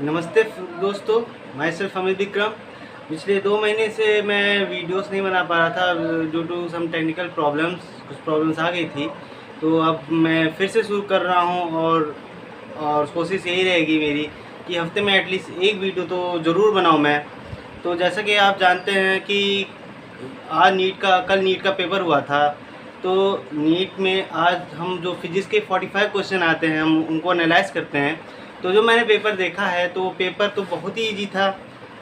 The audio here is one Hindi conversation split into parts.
नमस्ते दोस्तों, मैं सेल्फ अमित विक्रम। पिछले 2 महीने से मैं वीडियोस नहीं बना पा रहा था due to some technical problems. कुछ प्रॉब्लम्स आ गई थी, तो अब मैं फिर से शुरू कर रहा हूं और कोशिश यही रहेगी मेरी कि हफ्ते में एटलीस्ट एक वीडियो तो ज़रूर बनाऊं मैं। तो जैसा कि आप जानते हैं कि कल नीट का पेपर हुआ था। तो नीट में आज हम जो फिजिक्स के 45 क्वेश्चन आते हैं हम उनको एनालाइज करते हैं। तो जो मैंने पेपर देखा है तो पेपर तो बहुत ही इजी था।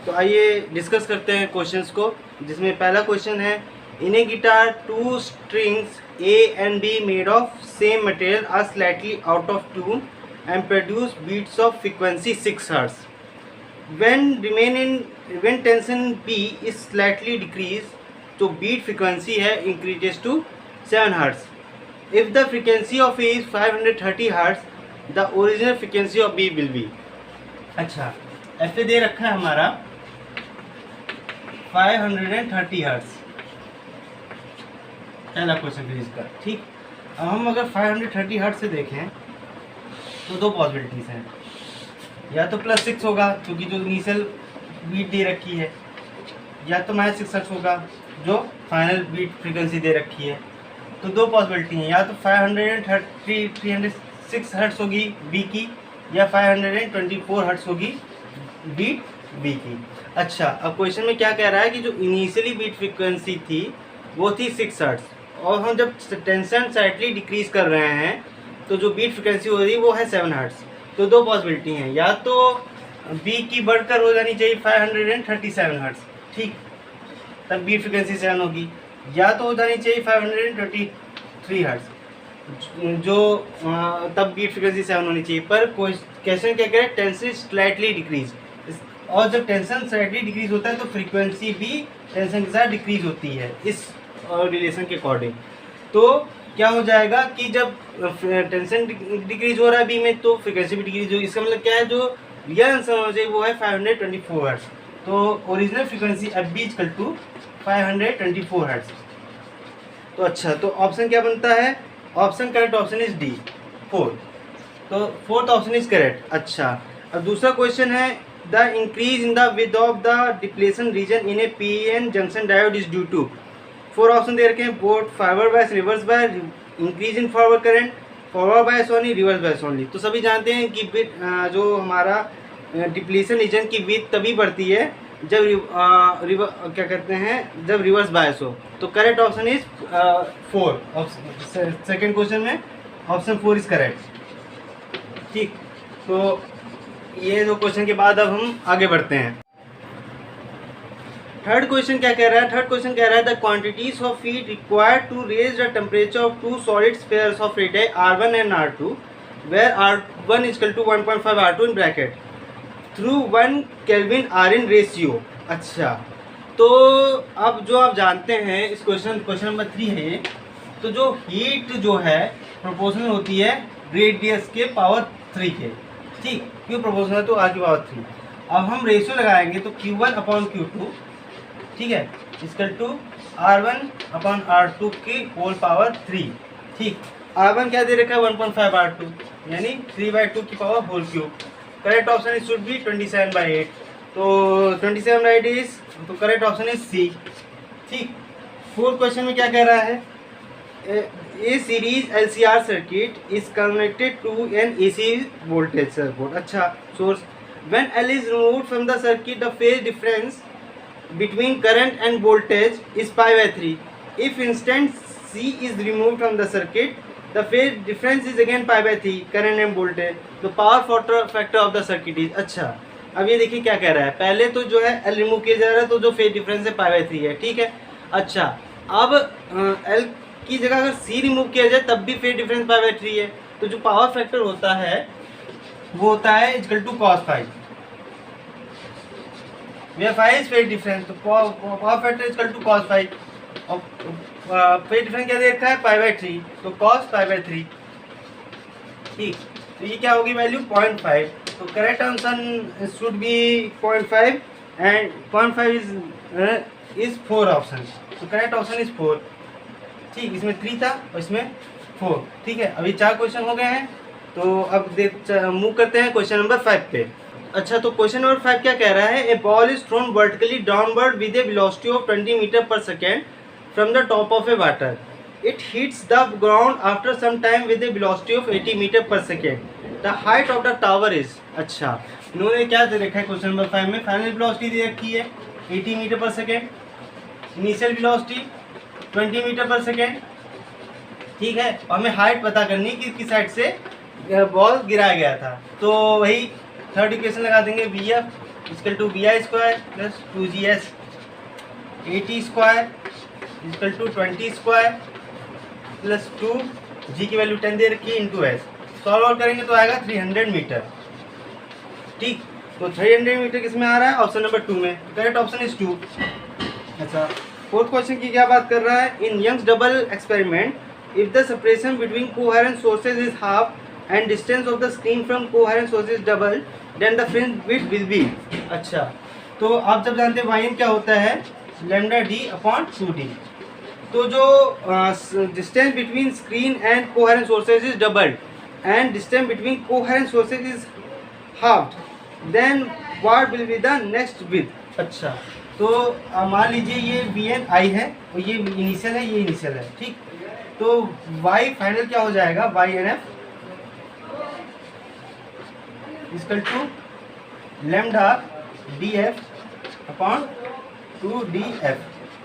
तो आइए डिस्कस करते हैं क्वेश्चंस को, जिसमें पहला क्वेश्चन है, इन ए guitar 2 strings A and B made of same material are slightly out of tune and produce beats of frequency 6 Hz. When tension B is slightly decreased, तो beat frequency है increases to 7 Hz. If the frequency of A is 530 Hz, the original frequency of B will be। अच्छा, ऐसे दे रखा है हमारा 530 हर्ट्ज। पहला क्वेश्चन फिजिक्स का, ठीक। अब हम अगर 530 हर्ट्ज से देखें तो दो पॉसिबिलिटीज हैं, या तो +6 होगा क्योंकि जो इनिशियल बीट दे रखी है, या तो -6 हर्ट्ज होगा जो फाइनल बीट फ्रीक्वेंसी दे रखी है। तो दो पॉसिबिलिटी हैं, या तो 306 हर्ट्ज होगी बी की, या 524 हर्ट्ज होगी बीट बी की। अच्छा, अब क्वेश्चन में क्या कह रहा है कि जो इनिशियली बीट फ्रीक्वेंसी थी वो थी 6 हर्ट्ज, और हम जब टेंशन स्लाइटली डिक्रीज कर रहे हैं तो जो बीट फ्रीक्वेंसी हो रही है वो है 7 हर्ट्ज। तो दो पॉसिबिलिटी हैं, या तो बी की बढ़कर हो जानी चाहिए 537 हर्ट्ज, ठीक, तब बीट फ्रीक्वेंसी 7 होगी, या तो हो जानी चाहिए 523 हर्ट्ज जो तब बीट फ्रीक्वेंसी 7 होनी चाहिए। पर क्वेश्चन क्या कह रहा है, टेंशन स्लाइटली डिक्रीज, और जब टेंशन स्लाइटली डिक्रीज होता है तो फ्रीक्वेंसी भी टेंशन के साथ डिक्रीज होती है इस रिलेशन के अकॉर्डिंग। तो क्या हो जाएगा कि जब टेंशन डिक्रीज हो रहा है बी में तो फ्रीक्वेंसी भी डिक्रीज होगी। इसका मतलब क्या है, जो रियल आंसर होना चाहिए वो है 524 हर्ट्ज। तो original frequency F B equal to 524 hertz. तो अच्छा, तो ऑप्शन क्या बनता है, option correct option is D 4। तो फोर्थ ऑप्शन इज करेक्ट। अच्छा, अब दूसरा क्वेश्चन है, the increase in the width of the depletion region in a PN junction diode is due to. 4 option दे रखे हैं, both forward bias, reverse bias, increase in forward current, forward bias only, reverse bias only. तो सभी जानते हैं कि जो हमारा डिप्लेशन रीजन की विड्थ तभी बढ़ती है जब क्या कहते हैं, जब रिवर्स बायस हो। तो correct option is 4। Second question में ऑप्शन 4 इज करेक्ट, ठीक। तो ये दो क्वेश्चन के बाद अब हम आगे बढ़ते हैं। थर्ड क्वेश्चन क्या कह रहा है, थर्ड क्वेश्चन कह रहा है, the quantities of heat required to raise the temperature of 2 solid spheres of radius R1 and R2 where R1 equal to 1.5 R2 in bracket through 1 kelvin are in ratio. अच्छा, तो अब जो आप जानते हैं इस क्वेश्चन नंबर 3 है ये, तो जो हीट जो है प्रोपोर्शनल होती है रेडियस के पावर 3 के, ठीक, क्यों प्रोपोर्शनल तो आर की पावर 3। अब हम रेशियो लगाएंगे तो Q1 अपॉन Q2, ठीक है, equal to R1 upon R2 की होल पावर 3, ठीक। R1 क्या दे रखा है 1.5 R2 यानी 3/2 की power whole cube. Correct option is should be 27/8। तो 27/8 इज, तो करेक्ट ऑप्शन इज सी, ठीक। फोर्थ क्वेश्चन में क्या कह रहा है, a series LCR circuit is connected to an AC voltage support. अच्छा, source, when L is removed from the circuit the phase difference between current and voltage is pi/3. If instant C is removed from the circuit, the phase difference is again pi/3 current and voltage. The power factor of the circuit is। अच्छा, अब ये देखिए क्या कह रहा है, पहले तो जो है L रिमूव किया जा रहा है तो जो फेज डिफरेंस है pi/3 है, ठीक है। अच्छा, अब L की जगह अगर C रिमूव किया जाए तब भी फेज डिफरेंस pi/3 है, तो जो पावर फैक्टर होता है वो होता है equal to cos phi। where phi is phase difference, तो power factor is equal to cos phi, और phase difference क्या दे रखा है pi/3, तो cos pi/3, ठीक। तो ये क्या होगी वैल्यू 0.5। तो correct answer should be 0.5 and 0.5 is 4 option. तो करेक्ट ऑप्शन इज 4, ठीक। इसमें 3 था और इसमें 4, ठीक है। अभी 4 क्वेश्चन हो गए हैं, तो अब मूव करते हैं क्वेश्चन नंबर 5 पे। अच्छा, तो क्वेश्चन नंबर 5 क्या कह रहा है, a ball is thrown vertically downward with a velocity of 20 metre per second from the top of a water, it hits the ground after some time with a velocity of 80 metre per second, the height of the tower is. अच्छा, इन्होंने क्या दे रखा है क्वेश्चन नंबर 5 में, फाइनल वेलोसिटी दे रखी है 80 metre per second, initial velocity 20 metre per second, ठीक है, और हमें हाइट पता करनी कि किस साइड से बॉल गिराया गया था। तो वही थर्ड इक्वेशन लगा देंगे, V F equal to V I square plus 2GS 80 square equal to 20 square plus 2 G की वैल्यू 10 दे रखी है इंटू एस। सॉल्व आउट करेंगे तो आएगा 300 मीटर। ठीक, तो 300 मीटर किस में आ रहा है, ऑप्शन नंबर 2 में। Correct option is 2। अच्छा, फोर्थ क्वेश्चन की क्या बात कर रहा है, in Young's double experiment if the separation between coherent sources is half and distance of the screen from coherent source is double, then the fringe width will be। अच्छा, तो आप जब जानते हैं वाई क्या होता है, लैम्डा डी अपॉन 2D। तो जो distance between screen and coherent sources is double and distance between coherent sources is half, then what will be the next width. अच्छा, तो मान लीजिए ये वी एन आई है और ये इनिशियल है, ये इनिशियल है, ठीक। तो वाई फाइनल क्या हो जाएगा, Y N F equal to lambda D F upon 2DF,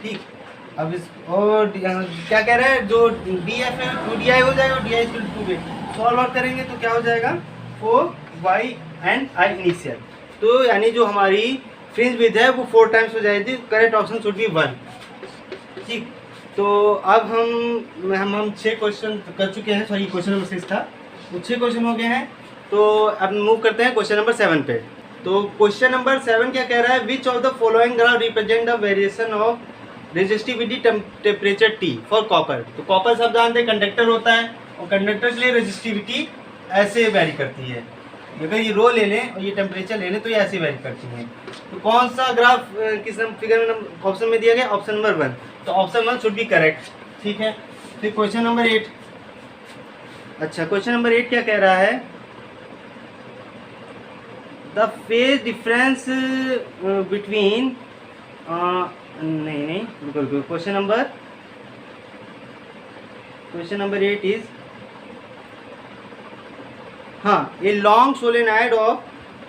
ठीक। अब इस और क्या कह रहे हैं, जो डी एफ है 2DI हो जाएगा और DI equal to 2 solve out करेंगे तो क्या हो जाएगा 4Y एंड I इनिशियल। तो यानी जो हमारी फ्रिंज विड्थ है वो 4 टाइम्स हो जाएगी। करेक्ट ऑप्शन शुड बी 1, ठीक। तो अब हम 6 क्वेश्चन कर चुके हैं, सॉरी क्वेश्चन नंबर 6 था, वो 6 क्वेश्चन हो गए हैं। तो अब मूव करते हैं क्वेश्चन नंबर 7 पे। तो क्वेश्चन नंबर 7 क्या कह रहा है, विच of the following graph represent the variation of resistivity temperature T for copper. तो कॉपर सब जानते हैं कंडक्टर होता है और कंडक्टर के लिए रेजिस्टिविटी ऐसे वेरी करती है, अगर ये रो ले लें और ये टेम्परेचर ले लें तो ये ऐसे वेरी करती है। तो कौन सा ग्राफ किस फिगर में ऑप्शन में दिया गया, ऑप्शन नंबर 1। तो ऑप्शन 1 शुड बी करेक्ट, ठीक है। फिर क्वेश्चन नंबर 8। अच्छा, क्वेश्चन नंबर 8 क्या कह रहा है, द फेज डिफरेंस बिटवीन नहीं बिल्कुल क्वेश्चन नंबर 8 इज, हाँ, a long solenoid of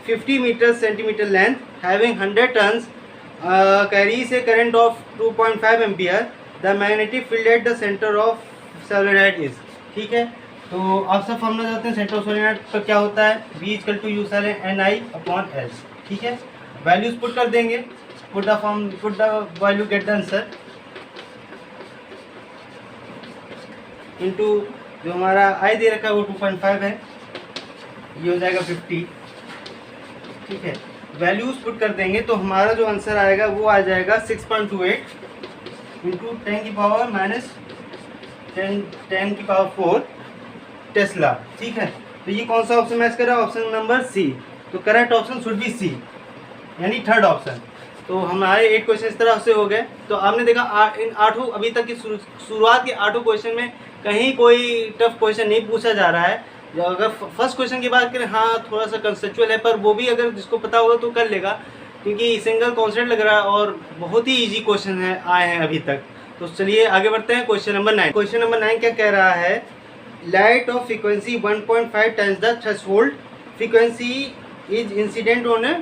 50 metre centimetre length having 100 turns carries a current of 2.5 ampere, the magnetic field at the centre of solenoid is. ठीक है, तो आप सब फॉर्मूला जानते हैं, सेंटर ऑफ सोलेनाइड पर क्या होता है, V इक्वल टू यू सारे NI अपॉन L। ठीक है, वैल्यूज पुट कर देंगे, put the value get the answer into जो हमारा I दे रखा है वो 2.5 है, ये हो जाएगा 50। ठीक है, वैल्यूज पुट कर देंगे तो हमारा जो आंसर आएगा वो आ जाएगा 6.28 इंटू 10 की पावर माइनस 10 की पावर 4 टेस्ला। ठीक है, तो ये कौन सा ऑप्शन मैच कर रहा है, ऑप्शन नंबर सी। तो correct option should be C, यानी थर्ड ऑप्शन। तो हमारे 8 क्वेश्चन इस तरह से हो गए। तो आपने देखा इन 8 अभी तक की शुरुआत के 8 क्वेश्चन में कहीं कोई टफ क्वेश्चन नहीं पूछा जा रहा है। अगर फर्स्ट क्वेश्चन की बात करें, हाँ थोड़ा सा कंसेप्चुअल है, पर वो भी अगर जिसको पता होगा तो कर लेगा, क्योंकि सिंगल कॉन्सेप्ट लग रहा है और बहुत ही इजी क्वेश्चन है आए हैं अभी तक। तो चलिए आगे बढ़ते हैं क्वेश्चन नंबर 9। क्वेश्चन नंबर 9 क्या कह रहा है, light of frequency 1.5 times the threshold frequency is incident on A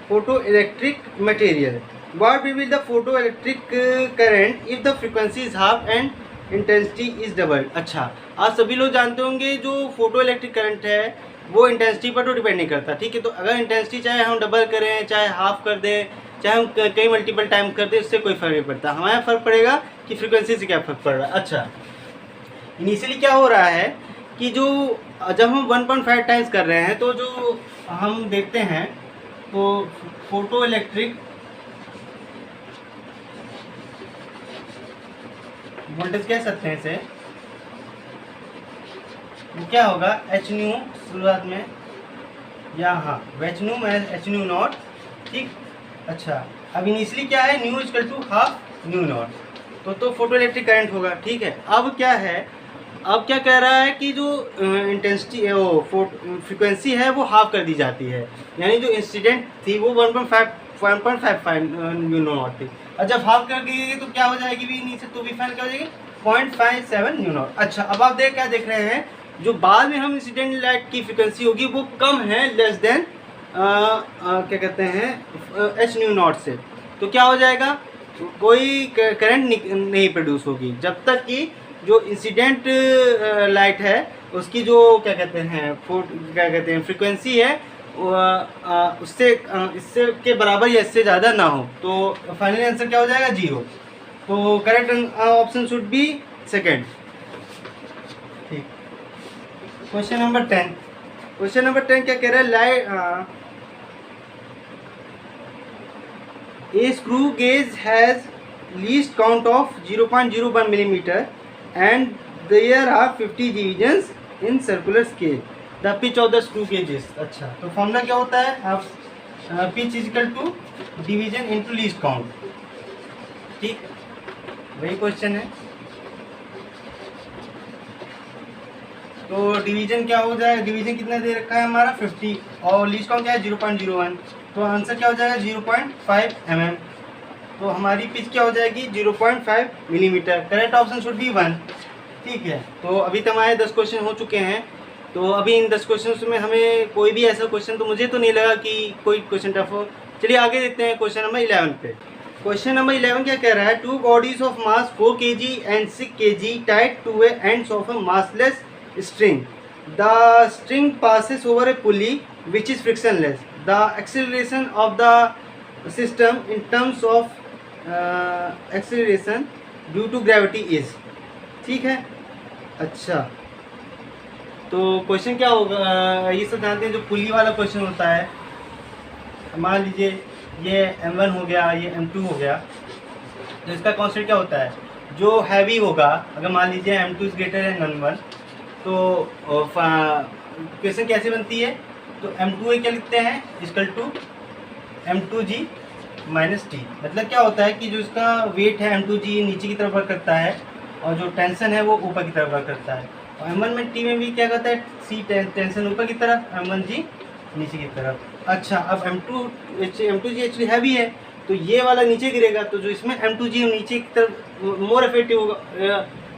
photo electric material, what will be the photo electric current if the frequency is half and intensity is double. अच्छा, आप सभी लोग जानते होंगे जो फोटो इलेक्ट्रिक करंट है वो इंटेंसिटी पर तो डिपेंड नहीं करता। ठीक है, तो अगर इंटेंसिटी चाहे हम डबल करें, चाहे हाफ कर दें, चाहे हम कई मल्टीपल टाइम कर दें, उससे कोई फर्क नहीं पड़ता। हमारा फर्क पड़ेगा कि फ्रीक्वेंसी से क्या फर्क पड़ रहा है। अच्छा, इनिशियली क्या हो रहा है कि जो जब हम 1.5 टाइम्स कर रहे हैं तो जो हम देखते हैं तो फोटो इलेक्ट्रिक वोल्टेज कह सकते हैं इसे, वो क्या होगा एच न्यू शुरुआत में, या हाँ H nu minus H nu nought. ठीक, अच्छा अब इनिशियली क्या है, nu equal to half nu nought, तो फोटो इलेक्ट्रिक करंट होगा। ठीक है, अब क्या है, अब क्या कह रहा है कि जो इंटेंसिटी वो फ्रिक्वेंसी है वो हाफ कर दी जाती है, यानी जो इंसिडेंट थी वो 1.55 न्यू नॉट थी, और जब हाफ कर दी गई तो क्या हो जाएगी भी नीचे, तो भी फाइन क्या हो जाएगी 0.57 न्यू नॉट। अच्छा, अब आप क्या देख रहे हैं, जो बाद में हम इंसिडेंट लाइट की फ्रिक्वेंसी होगी वो कम है, लेस देन क्या कहते हैं एच न्यू नॉट से, तो क्या हो जाएगा, कोई करंट नहीं प्रोड्यूस होगी जब तक कि जो इंसिडेंट लाइट है उसकी जो क्या कहते हैं फ्रिक्वेंसी है उससे इससे के बराबर या इससे ज़्यादा ना हो। तो फाइनल आंसर क्या हो जाएगा 0। तो correct option should B second. ठीक, क्वेश्चन नंबर 10। क्वेश्चन नंबर 10 क्या कह रहा है, light A screw gauge has least count of 0.01 millimetre and there are 50 divisions in circular scale. The pitch of the screw gauge is। अच्छा, तो फॉर्मूला क्या होता है, आप pitch is equal to division into least count. ठीक, वही क्वेश्चन है। तो डिवीजन क्या हो जाएगा, डिवीजन कितना दे रखा है हमारा 50 और लीस्ट काउंट क्या है 0.01, तो आंसर क्या हो जाएगा 0.5 mm। तो हमारी पिच क्या हो जाएगी 0.5 millimetre. Correct option should B 1। ठीक है, तो अभी तक हमारे 10 क्वेश्चन हो चुके हैं। तो अभी इन 10 क्वेश्चन में हमें कोई भी ऐसा क्वेश्चन तो मुझे तो नहीं लगा कि कोई क्वेश्चन टफ हो। चलिए आगे देखते हैं क्वेश्चन नंबर 11 पे। क्वेश्चन नंबर 11 क्या कह रहा है, 2 bodies of mass 4 kg and 6 kg tied two ends of a massless string. The string passes over a pulley which is frictionless. The acceleration of the system in terms of acceleration due to gravity is. ठीक है, अच्छा, तो क्वेश्चन क्या होगा, ये सब जानते हैं। जो पुली वाला क्वेश्चन होता है, मान लीजिए ये m1 हो गया, ये m2 हो गया, तो इसका कॉन्सेप्ट क्या होता है, जो हैवी होगा, अगर मान लीजिए m2 is greater than m1, तो क्वेश्चन कैसे बनती है, तो m2 क्या लिखते हैं equal to m2g minus T. मतलब क्या होता है कि जो इसका वेट है m2g नीचे की तरफ वर्क करता है और जो टेंशन है वो ऊपर की तरफ वर्क करता है। और m1 में टी में भी क्या करता है, सी टेंशन ऊपर की तरफ, m1g नीचे की तरफ। अच्छा, अब m2g एक्चुअली हैवी है, तो ये वाला नीचे गिरेगा, तो जो इसमें m2g नीचे की तरफ मोर इफेक्टिव होगा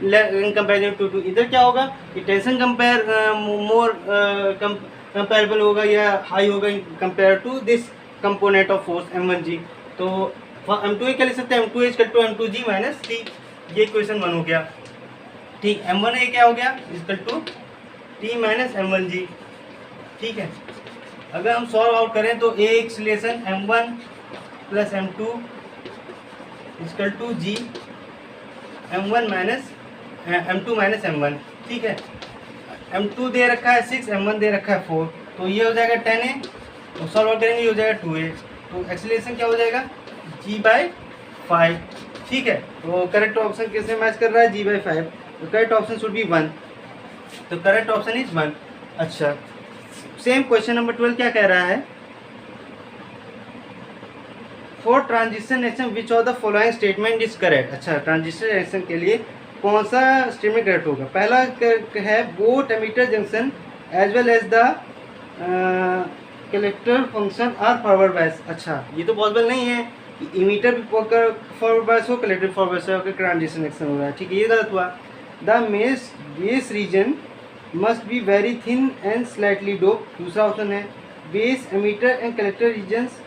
इन कंपेरिजन टू इधर क्या होगा, ये टेंशन मोर कंपेरेबल होगा या हाई होगा compare to this component of force m1g। तो m2 क्या लिख सकते हैं, m2 equal to m2g minus T. ये क्वेश्चन 1 हो गया। ठीक, m1 क्या हो गया equal to t minus m1g। ठीक है, अगर हम सॉल्व आउट करें तो a acceleration m1 plus m2 equal to g m1 minus m2 minus m1। ठीक है, m2 दे रखा है 6, m1 दे रखा है 4, तो ये हो जाएगा 10a, तो सॉल्व आउट करेंगे ये हो जाएगा 2a, तो एक्सीलरेशन क्या हो जाएगा g/5। ठीक है, तो करेक्ट ऑप्शन किससे मैच कर रहा है g/5, तो करेक्ट ऑप्शन शुड बी 1। तो करेक्ट ऑप्शन इज 1। अच्छा, सेम क्वेश्चन नंबर 12 क्या कह रहा है, for transition reaction which of the following statement is correct. अच्छा, ट्रांजिशन रिएक्शन के लिए कौन सा स्टेटमेंट करेक्ट होगा। पहला है both emitter junction as well as the collector function are forward bias. अच्छा, ये तो पॉसिबल नहीं है कि इमीटर भी फॉरवर्ड बायस हो, कलेक्टर फॉरवर्ड बायस हो, ट्रांजिशन रिएक्शन हो रहा है। ठीक है, ये गलत हुआ। The base region must be very thin and slightly dope. दूसरा ऑप्शन है base emitter and collector regions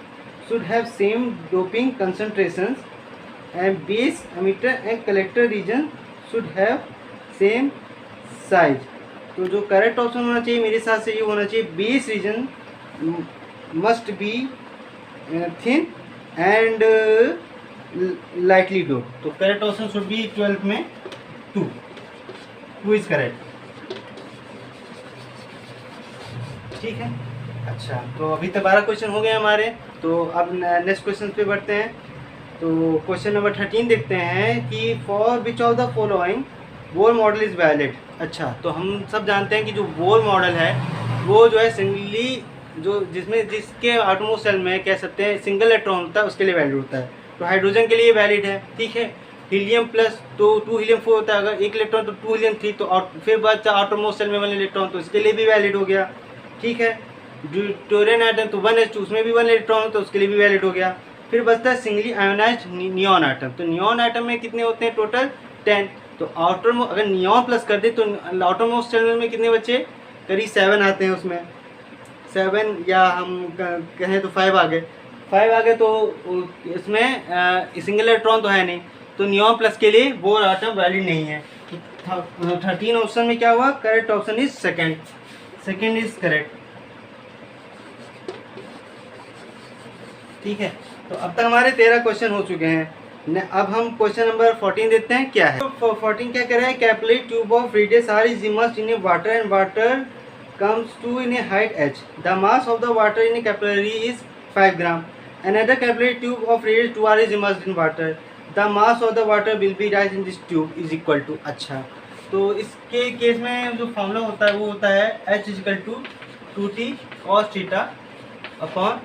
should have same doping concentrations and base emitter and collector region should have same size। तो जो करेक्ट ऑप्शन होना चाहिए मेरे हिसाब से ये होना चाहिए base region must B thin and lightly dope. तो करेक्ट ऑप्शन शुड बी 12 में 2 इज करेक्ट। ठीक है, अच्छा, तो अभी तक 12 क्वेश्चन हो गए हमारे। तो अब नेक्स्ट क्वेश्चन पे बढ़ते हैं। तो क्वेश्चन नंबर 13 देखते हैं कि for which of the following Bohr model is valid. अच्छा, तो हम सब जानते हैं कि जो बोर मॉडल है वो जो है सिंगली जिसके एटॉमिक सेल में कह सकते हैं सिंगल इलेक्ट्रॉन होता है उसके लिए वैलिड होता है। तो हाइड्रोजन के लिए वैलिड है। ठीक है, हीलियम प्लस तो 2 हीलियम 4 होता है, अगर 1 इलेक्ट्रॉन तो 2 हीलियम 3, तो फिर बचा आउटरमोस्ट शेल में 1 इलेक्ट्रॉन, तो इसके लिए भी वैलिड हो गया। ठीक है, ड्यूटेरियम एटम तो 1s2, उसमें भी 1 इलेक्ट्रॉन, तो उसके लिए भी वैलिड हो गया। फिर बचता है सिंगली आयोनाइज्ड नियॉन एटम, तो नियॉन एटम में कितने होते हैं टोटल 10, तो अगर नियॉन प्लस कर दे तो आउटरमोस्ट शेल में कितने बचे, करीब 7 आते हैं उसमें, 7 या हम कहें तो 5 आ गए, 5 आ गए, तो इसमें सिंगल इलेक्ट्रॉन तो है नहीं, तो नियॉन प्लस के लिए वो एटम वैलिड नहीं है। तो 13 ऑप्शन में क्या हुआ, correct option is second is correct. ठीक है, तो अब तक हमारे 13 क्वेश्चन हो चुके हैं। अब हम क्वेश्चन नंबर 14 देखते हैं क्या है। तो 14 क्या कह रहा है, capillary tube of radius R is immersed in a water and water comes to in a height h. The mass of the water in a capillary is 5 gram. Another capillary tube of radius 2r is immersed in water. The mass of the water will be rise in this tube is equal to। अच्छा, तो इसके केस में जो फॉर्मूला होता है वो होता है h is equal to 2t cos theta upon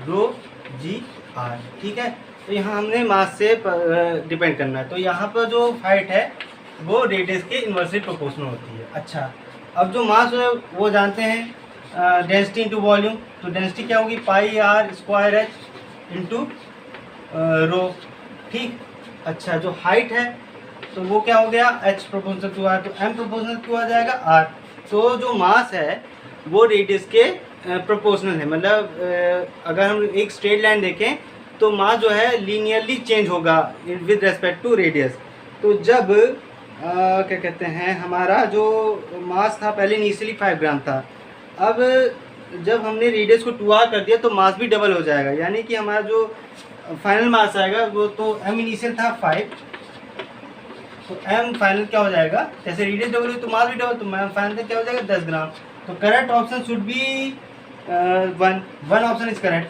rho G R. ठीक है, तो यहाँ हमने मास से डिपेंड करना है, तो यहाँ पर जो हाइट है वो रेडियस के इन्वर्सली प्रोपोर्शनल होती है। अच्छा, अब जो मास है वो जानते हैं डेंसिटी इंटू वॉल्यूम, तो डेंसिटी क्या होगी, pi r square h into rho. ठीक, अच्छा, जो हाइट है तो वो क्या हो गया, एच प्रोपोर्शनल टू आर, तो एम प्रोपोर्शनल टू आ जाएगा आर। तो जो मास है वो रेडियस के प्रोपोर्शनल है, मतलब अगर हम एक स्ट्रेट लाइन देखें तो मास जो है लीनियरली चेंज होगा विद रेस्पेक्ट टू रेडियस। तो जब क्या कहते हैं, हमारा जो मास था पहले इनिशियली 5 ग्राम था, अब जब हमने रेडियस को 2r कर दिया तो मास भी डबल हो जाएगा, यानी कि हमारा जो फाइनल मास आएगा वो तो m इनिशियल था 5, तो m फाइनल क्या हो जाएगा, जैसे रेडियस डबल हुई तो मास भी डबल, तो m फाइनल क्या हो जाएगा 10 ग्राम। तो correct option should B 1 option is correct.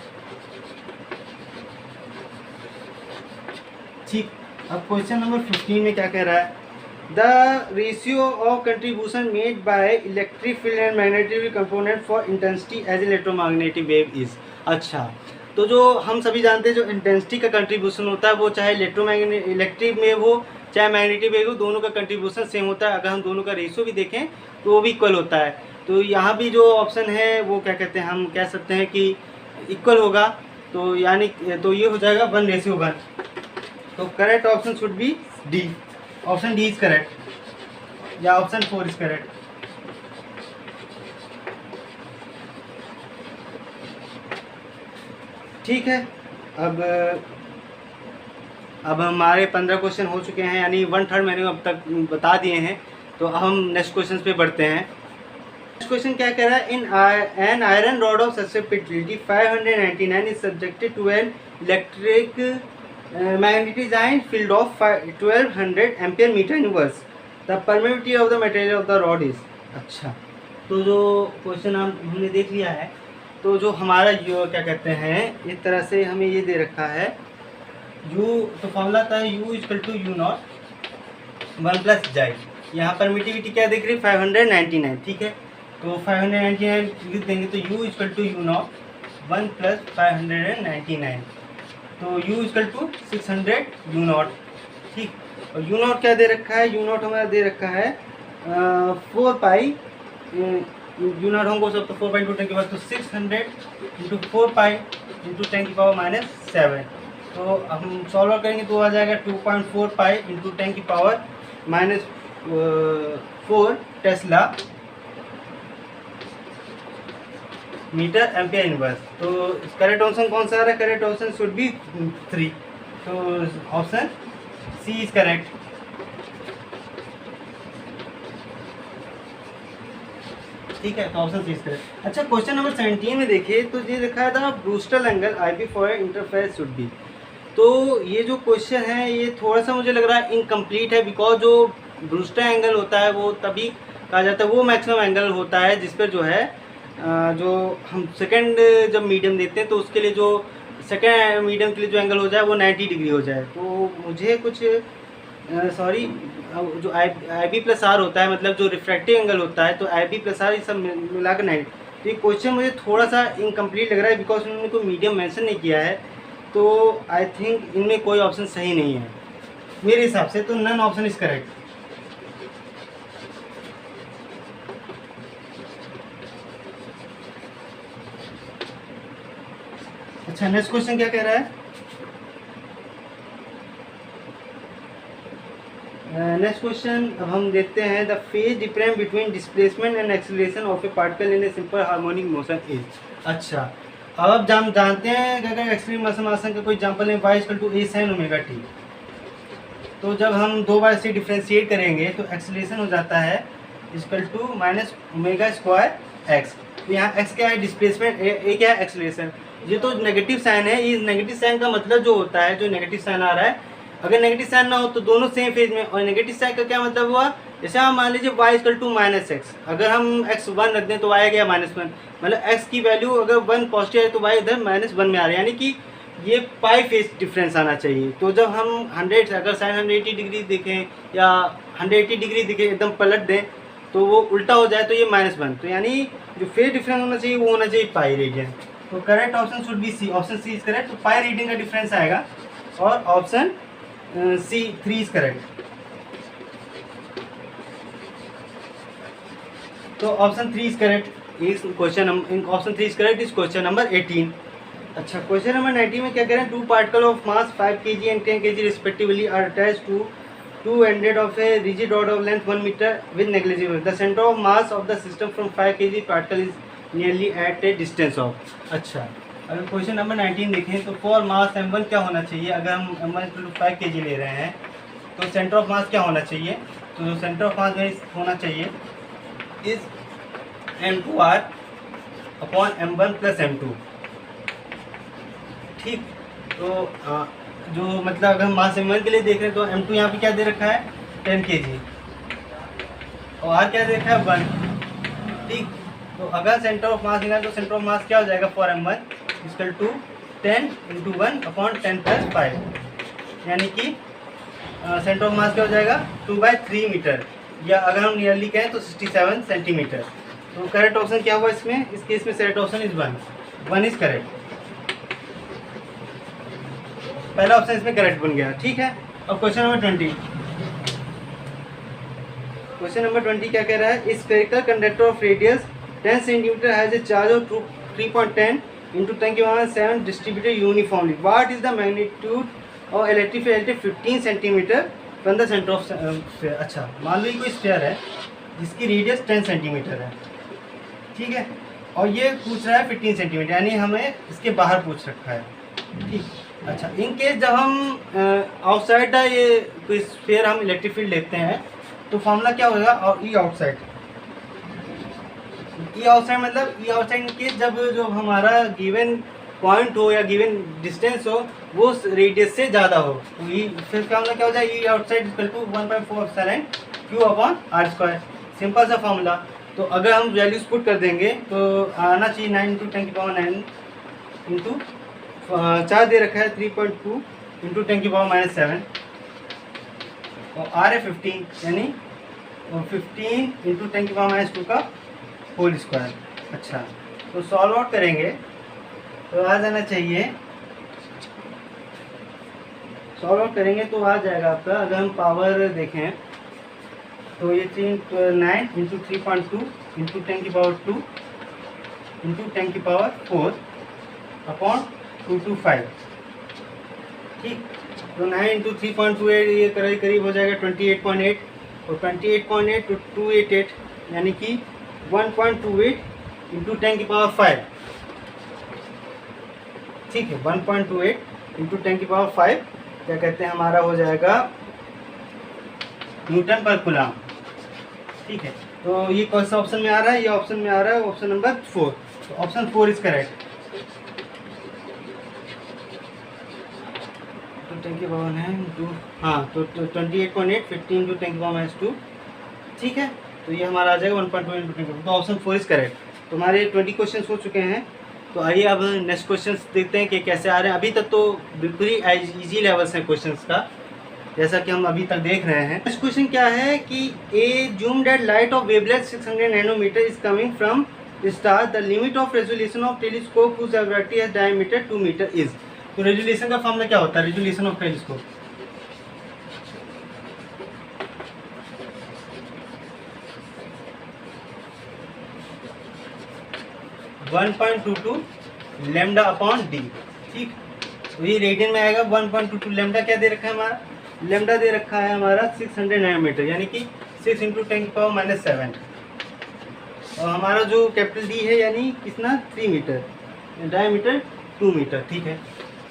ठीक, अब क्वेश्चन नंबर 15 में क्या कह रहा है, The ratio of contribution made by electric field and magnetic component for intensity as electromagnetic wave is। अच्छा, तो जो हम सभी जानते हैं जो इंटेंसिटी का कंट्रीब्यूशन होता है वो चाहे इलेक्ट्रिक वेव हो चाहे मैग्नेटिक वेव हो, दोनों का कंट्रीब्यूशन सेम होता है। अगर हम दोनों का रेशियो भी देखें तो वो भी इक्वल होता है। तो यहाँ भी जो ऑप्शन है वो क्या कहते हैं, हम कह सकते हैं कि इक्वल होगा, तो यानी तो ये हो जाएगा 1:1। तो correct option should B D, option D is correct या ऑप्शन 4 इज करेक्ट। ठीक है, अब हमारे 15 क्वेश्चन हो चुके हैं, यानी 1/3 मैंने अब तक बता दिए हैं। तो हम नेक्स्ट क्वेश्चन पे बढ़ते हैं। नेक्स्ट क्वेश्चन क्या कह रहा है, in an iron rod of susceptibility 599 is subjected to an electric magnetised field of 1200 ampere metre inverse, the permittivity of the material of the rod is. अच्छा, तो जो क्वेश्चन हमने देख लिया है, तो जो हमारा जो क्या कहते हैं, इस तरह से हमें ये दे रखा है U, तो फॉर्मूला था U equal to U0 1 plus जाई। यहाँ परमिटिविटी क्या देख रही है 599। ठीक है, तो 599 लिख देंगे तो U equal to U0 1 plus 599, तो U इक्वल टू 600 U0। ठीक, और U0 क्या दे रखा है, U0 हमारा दे रखा है 4 पाई, U0 हमको सब तो 4 पाई इंटू 10 के बाद, तो 600 इंटू 4 पाई इंटू 10 की पावर -7। तो हम सॉल्व करेंगे तो आ जाएगा 2.4 पाई इंटू 10 की power -4 tesla metre ampere inverse. तो करेक्ट ऑप्शन कौन सा आ रहा है, करेक्ट ऑप्शन शुड बी 3, तो ऑप्शन सी इज करेक्ट। ठीक है, तो ऑप्शन सी इज करेक्ट। अच्छा, क्वेश्चन नंबर 17 में देखिए, तो ये लिखा था Brewster angle IB for interference should be. तो ये जो क्वेश्चन है ये थोड़ा सा मुझे लग रहा है इनकम्प्लीट है, बिकॉज जो ब्रूस्टर एंगल होता है वो तभी कहा जाता है, वो मैक्सिमम एंगल होता है जिस पर जो है जो हम सेकंड जब मीडियम देते हैं तो उसके लिए जो सेकंड मीडियम के लिए जो एंगल हो जाए वो 90 डिग्री हो जाए। तो मुझे कुछ सॉरी, जो IB प्लस आर होता है, मतलब जो रिफ्रैक्टिव एंगल होता है, तो IB प्लस आर ये सब मिलाकर 90। तो ये क्वेश्चन मुझे थोड़ा सा इनकम्प्लीट लग रहा है, बिकॉज उन्होंने कोई मीडियम मेंशन नहीं किया है, तो आई थिंक इनमें कोई ऑप्शन सही नहीं है। मेरे हिसाब से तो नन ऑप्शन इज करेक्ट। अच्छा, नेक्स्ट क्वेश्चन क्या कह रहा है? नेक्स्ट क्वेश्चन अब हम देखते हैं, the phase difference between displacement and acceleration of A particle in a simple harmonic motion is. अच्छा, अब हम जानते हैं कि अगर एक्सट्रीम मोशन का कोई एग्जांपल है y equal to A sine omega T, तो जब हम दो बार से डिफ्रेंशिएट करेंगे तो एक्सीलरेशन हो जाता है equal to minus omega square X. तो यहाँ x क्या है डिस्प्लेसमेंट, ए क्या है एक्सीलरेशन। ये तो नेगेटिव साइन है, इस नेगेटिव साइन का मतलब जो होता है, जो नेगेटिव साइन आ रहा है, अगर नेगेटिव साइन ना हो तो दोनों सेम फेज में, और नेगेटिव साइन का क्या मतलब हुआ, जैसे हम मान लीजिए y equal to minus X, अगर हम x 1 रख दें तो y आ गया -1, मतलब x की वैल्यू अगर 1 पॉजिटिव है तो y इधर -1 में आ रहा है, यानी कि ये पाई फेज डिफरेंस आना चाहिए। तो जब हम 100 अगर साइन 180 डिग्री देखें या 180 डिग्री देखें, एकदम पलट दें तो वो उल्टा हो जाए तो ये -1, तो यानी जो फेज डिफरेंस होना चाहिए वो होना चाहिए पाई रेडियन। तो correct option should be C, option C is correct. तो पाई रेडियन का डिफरेंस आएगा और ऑप्शन सी 3 इज करेक्ट। तो ऑप्शन 3 इज करेक्ट इस क्वेश्चन, ऑप्शन 3 इज करेक्ट इस क्वेश्चन नंबर 18। अच्छा, क्वेश्चन नंबर 19 में क्या कह रहे हैं, 2 particle of mass 5 kg and 10 kg respectively are attached to 2 ended of a rigid rod of length 1 metre with negligible, the centre of mass of the system from 5 kg particle is nearly at a distance of. अच्छा, अगर क्वेश्चन नंबर 19 देखें तो फॉर मास m1 क्या होना चाहिए, अगर हम m1 5 kg ले रहे हैं तो सेंटर ऑफ मास क्या होना चाहिए, तो जो सेंटर ऑफ मास होना चाहिए is m2r upon m1 plus m2। ठीक, तो जो मतलब अगर हम मास m1 के लिए देख रहे हैं तो m2 यहाँ पे क्या दे रखा है 10 kg और r क्या दे रखा है 1। ठीक, तो अगर सेंटर ऑफ मास लेना है तो सेंटर ऑफ मास क्या हो जाएगा for m1 equal to 10 into 1 upon 10 plus 5, यानी कि सेंटर ऑफ मास क्या हो जाएगा 2/3 मीटर, या अगर हम नियरली कहें तो 67 सेंटीमीटर। तो करेक्ट ऑप्शन क्या हुआ इसमें, इस केस में correct option is 1 is correct. पहला ऑप्शन इसमें करेक्ट बन गया। ठीक है, अब क्वेश्चन नंबर 20। क्वेश्चन नंबर 20 क्या कह रहा है, spherical conductor of radius 10 centimetre has a charge of 3.10 into 10⁻⁷ distributed uniformly. What is the magnitude of electric field 15 centimetre from the centre of sphere. अच्छा, मान लो कोई स्फीयर है जिसकी रेडियस 10 सेंटीमीटर है, ठीक है, और ये पूछ रहा है 15 सेंटीमीटर, यानी हमें इसके बाहर पूछ रखा है। ठीक, अच्छा, इन केस जब हम आउटसाइड ये कोई स्फीयर हम इलेक्ट्रिक फील्ड लेते हैं तो फॉर्मूला क्या होगा, और ई आउटसाइड, ई आउटसाइड मतलब ई आउटसाइड के जब जो हमारा गिवन पॉइंट हो या गिवन डिस्टेंस हो वो रेडियस से ज़्यादा हो, तो ई फिर फॉर्मूला क्या हो जाए, E outside equal to 1/4 epsilon q upon r square. Simple सा फॉर्मूला। तो अगर हम वैल्यूज पुट कर देंगे तो आना चाहिए 9 × 10⁻9 इंटू 4 दे रखा है 3.2 इंटू 10⁻⁷, और आर है 15, यानी 15 इंटू 10⁻⁻² का होल स्क्वायर। अच्छा, तो सॉल्व आउट करेंगे तो आ जाना चाहिए, सॉल्व आउट करेंगे तो आ जाएगा आपका, अगर हम पावर देखें तो ये 9 इंटू 3.2 इंटू 10⁻² इंटू 10⁻⁴ अपॉन 225। ठीक, तो 9 इंटू 3.28 ये करीब हो जाएगा 28.8, और 28.8 to 288 यानी कि 1.28 इंटू 10⁵। ठीक है, 1.28 इंटू 10⁵ क्या कहते हैं, हमारा हो जाएगा न्यूटन पर कूलम। ठीक है, तो ये कौन सा ऑप्शन में आ रहा है, ये ऑप्शन में आ रहा है ऑप्शन नंबर 4। तो ऑप्शन 4 इज करेक्ट। तो 10⁻9 हाँ, तो 28.8 15 इंटू 10⁻²। ठीक है, तो ये हमारा आ जाएगा 1.2 इंटू 10। तो ऑप्शन 4 इज करेक्ट। तो हमारे 20 क्वेश्चन हो चुके हैं। तो आइए अब नेक्स्ट क्वेश्चन देखते हैं कि कैसे आ रहे हैं। अभी तक तो बिल्कुल ही इजी लेवल्स हैं क्वेश्चंस का, जैसा कि हम अभी तक देख रहे हैं। नेक्स्ट क्वेश्चन क्या है कि ए जूम डेट light of wavelength 600 nanometre is coming from star, the limit of resolution of telescope whose एवरेटी हैज डायमीटर 2 मीटर इज। तो रेजोल्यूशन का फॉर्मूला क्या होता है, resolution of telescope, 1.22 lambda upon D. ठीक, तो ये रेडियन में आएगा 1.22। लेमडा क्या दे रखा है हमारा, लेमडा दे रखा है हमारा 600 नैनोमीटर, यानी कि 6 × 10⁻⁷ और हमारा जो कैपिटल डी है यानी कितना 3 मीटर, डायमीटर 2 मीटर। ठीक है,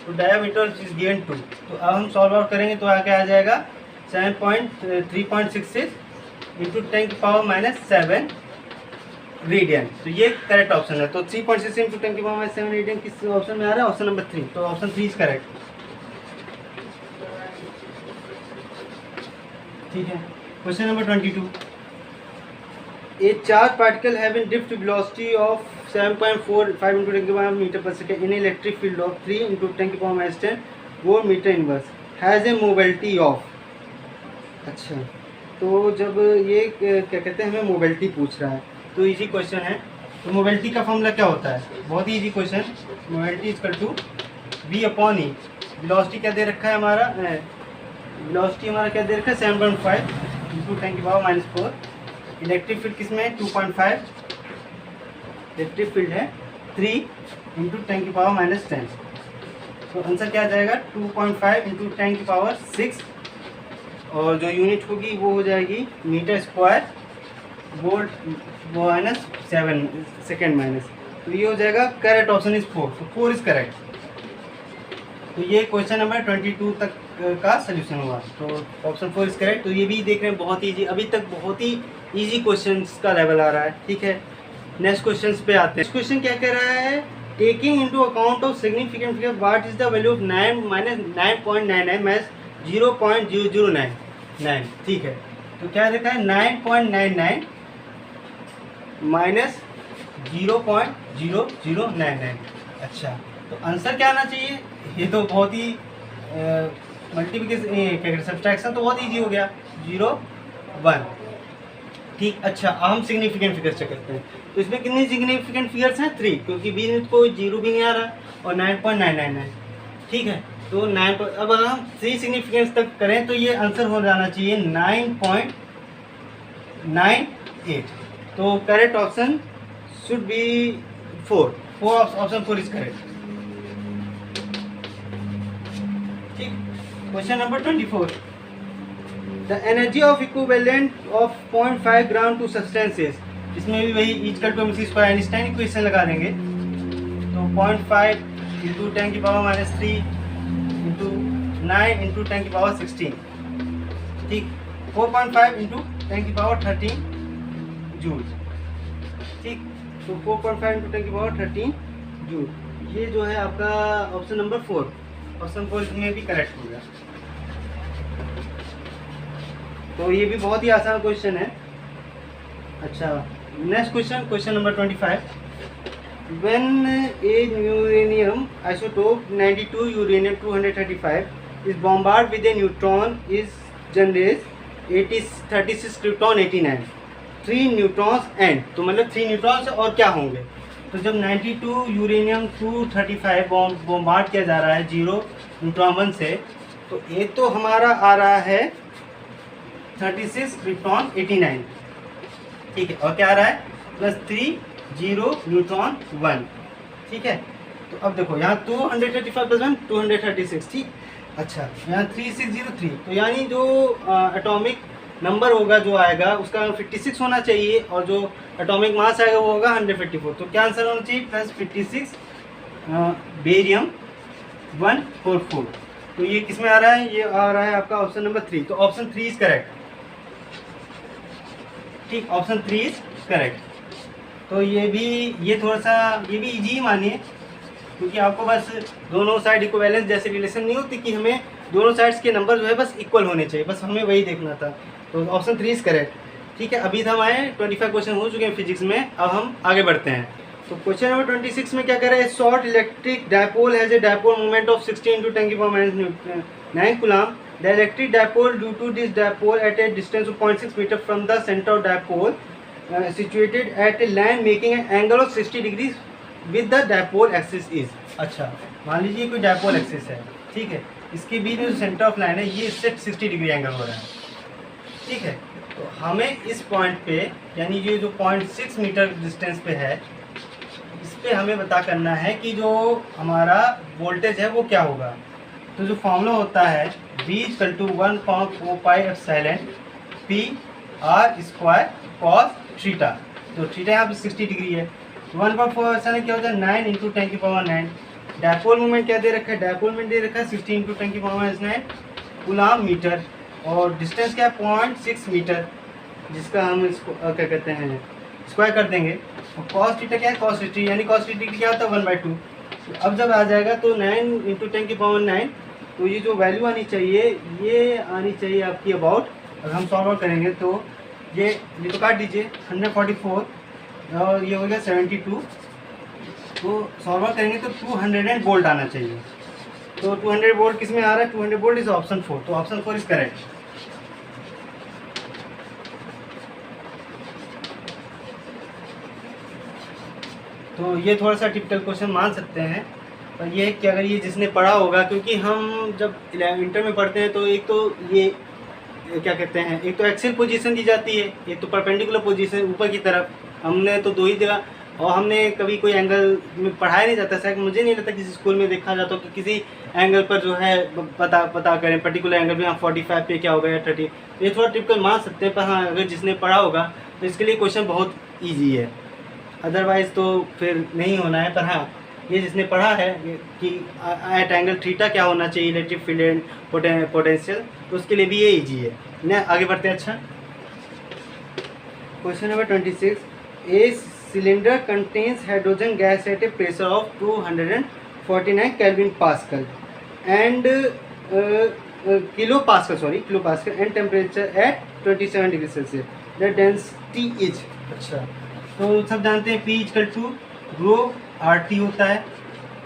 तो डायमीटर इज गिवन 2। तो अब हम सॉल्व आउट करेंगे तो आगे आ जाएगा 3.66 × 10⁻⁷ रेडियन। तो ये करेक्ट ऑप्शन है। तो 3.66 × 10⁻⁷ रेडियन किस ऑप्शन में आ रहा है, ऑप्शन नंबर 3। तो ऑप्शन 3 इज करेक्ट। ठीक है, question number 22। A charged particle having drift velocity of 7.45 × 10⁻m/s in an electric field of 3 × 10⁻10 volt meter inverse has a mobility of। अच्छा, तो जब ये क्या कहते हैं, हमें मोबिलिटी पूछ रहा है तो इजी क्वेश्चन है। तो मोबिलिटी का फॉर्मूला क्या होता है, बहुत ही easy question. Mobility equal to V/E। Velocity क्या दे रखा है हमारा, वेलोसिटी हमारा क्या दे रखा है 7.5 × 10⁻⁻4। इलेक्ट्रिक फील्ड किसमें है 2.5, इलेक्ट्रिक फील्ड है 3 × 10⁻10। तो आंसर क्या आ जाएगा 2.5 × 10⁻6 और जो यूनिट होगी वो हो जाएगी metre square volt -7 second minus. तो ये हो जाएगा करेक्ट ऑप्शन इज 4। तो 4 इज करेक्ट। तो ये क्वेश्चन नंबर 22 तक का सोल्यूशन हुआ। तो ऑप्शन 4 इज करेक्ट। तो ये भी देख रहे हैं बहुत ईजी, अभी तक बहुत ही इजी क्वेश्चंस का लेवल आ रहा है। ठीक है, नेक्स्ट क्वेश्चंस पे आते हैं। नेक्स्ट क्वेश्चन क्या कह रहा है, taking into account of significant figure what is the value of 9 - 9.99 match 0.0099। ठीक है, तो क्या लिखा है 9.99 माइनस 0.0099। अच्छा, तो आंसर क्या आना चाहिए, ये तो बहुत ही मल्टीप्लिकेशन सब्ट्रैक्शन तो बहुत ईजी हो गया 0 1। ठीक, अच्छा अब हम सिग्निफिकेंट फिगर्स चेक करते हैं। तो इसमें कितनी सिग्निफिकेंट फिगर्स हैं 3, क्योंकि बी में कोई 0 भी नहीं आ रहा और 9.999। ठीक है, तो 9 अब अगर हम 3 सिग्निफिकेंस तक करें तो ये आंसर हो जाना चाहिए 9.98। तो correct option should be 4। Option 4 is correct. ठीक, question number 24। The energy of equivalent of 0.5 gram two substances. इसमें भी वही equal to mc square Einstein equation लगा देंगे। तो 0.5 × 10⁻³ × 9 × 10⁻16। ठीक, 4.5 × 10⁻13 जूल। ठीक, तो 4.5 × 10⁻13 जूल। ये जो है आपका ऑप्शन नंबर 4। ऑप्शन 4 में भी करेक्ट हो गया। तो ये भी बहुत ही आसान क्वेश्चन है। अच्छा, next question, question number 25। When a uranium isotope 92 uranium 235 is bombarded with a neutron is generates 36 proton 89 3 neutrons and. तो मतलब 3 न्यूट्रॉन्स और क्या होंगे। तो जब 92 यूरेनियम 235 बॉम्बार्ड किया जा रहा है 0 न्यूट्रॉन 1 से, तो ये तो हमारा आ रहा है 36 प्रोटॉन 89। ठीक है, और क्या आ रहा है +3 0 न्यूट्रॉन 1। ठीक है, तो अब देखो यहाँ 235 + 1 236। ठीक, अच्छा यहाँ 3603। तो यानी जो एटॉमिक नंबर होगा जो आएगा उसका 56 होना चाहिए और जो एटॉमिक मास आएगा वो होगा 154। तो क्या आंसर होना चाहिए +56 बेरियम 144। तो ये किस में आ रहा है, ये आ रहा है आपका ऑप्शन नंबर 3। तो ऑप्शन 3 इज करेक्ट। ठीक, ऑप्शन 3 इज करेक्ट। तो ये थोड़ा सा ये भी इजी ही मानिए, क्योंकि आपको बस दोनों साइड इक्विवेलेंस जैसे रिलेशन नहीं होती कि हमें दोनों साइड्स के नंबर जो है बस इक्वल होने चाहिए, बस हमें वही देखना था। तो ऑप्शन 3 इज करेक्ट। ठीक है, अभी हम आए 25 क्वेश्चन हो चुके हैं फिजिक्स में, अब हम आगे बढ़ते हैं। तो क्वेश्चन नंबर 26 में क्या कह रहा है, short electric dipole has a dipole moment of 16 × 10⁻9 coulomb. The electric dipole due to this dipole at a distance of 0.6 metre from the centre of dipole situated at a line making an angle of 60 degrees with the dipole axis is। अच्छा, मान लीजिए कोई डायपोल एक्सिस है। ठीक है, इसके बीच में जो सेंटर ऑफ लाइन है ये इससे 60 डिग्री एंगल हो रहा है। ठीक है, तो हमें इस पॉइंट पे यानी ये जो 0.6 मीटर डिस्टेंस पे है, इस पे हमें पता करना है कि जो हमारा वोल्टेज है वो क्या होगा। तो जो फॉर्मूला होता है V equal to 1/4 pi R square cos theta. तो थीटा यहाँ पे 60 डिग्री है। 1/4 एप्सिलॉन क्या होता है 9 इंटू 10⁻⁹। डायपोल मोमेंट क्या दे रखा है, डायपोल मोमेंट दे रखा है 60 इंटू 10⁻⁹ कूलम्ब मीटर। और डिस्टेंस क्या है 0.6 मीटर, जिसका हम इसको क्या कहते हैं स्क्वायर कर देंगे। और कॉस थीटा क्या है, कॉस 60 यानी कॉस 60 क्या होता है 1/2। तो अब जब आ जाएगा तो 9 इंटू 10⁻⁹, तो ये जो वैल्यू आनी चाहिए ये आनी चाहिए आपकी अबाउट, अगर हम सॉल्व करेंगे तो ये तो काट दीजिए 144 और ये हो गया 72। तो सॉल्व करेंगे तो 200 वोल्ट आना चाहिए। तो 200 वोल्ट किस में आ रहा है, 200 वोल्ट इज ऑप्शन 4। तो ऑप्शन 4 इज करेक्ट। तो ये थोड़ा सा टिपिकल क्वेश्चन मान सकते हैं, पर ये है कि अगर ये जिसने पढ़ा होगा, क्योंकि हम जब इंटर में पढ़ते हैं तो एक तो ये क्या कहते हैं, एक तो एक्सियल पोजीशन दी जाती है, एक तो परपेंडिकुलर पोजीशन ऊपर की तरफ। हमने तो दो ही जगह, और हमने कभी कोई एंगल में पढ़ाया नहीं जाता। शायद मुझे नहीं लगता किसी स्कूल में देखा जाता कि किसी एंगल पर जो है पता करें पर्टिकुलर एंगल में, हाँ 45 पे क्या होगा या 30। ये थोड़ा टिपिकल मान सकते हैं, पर हाँ अगर जिसने पढ़ा होगा तो इसके लिए क्वेश्चन बहुत ईजी है, अदरवाइज़ तो फिर नहीं होना है। पर हाँ ये जिसने पढ़ा है कि एट एंगल थीटा क्या होना चाहिए इलेक्ट्रिक फील्ड एंड पोटेंशियल, तो उसके लिए भी ये ईजी है ना। आगे बढ़ते हैं। अच्छा, question number 26। A cylinder contains hydrogen gas at a pressure of 249 kelvin pascal and kilo pascal and temperature at 27 degree Celsius. The density is. अच्छा, तो सब जानते हैं P equal to rho RT होता है।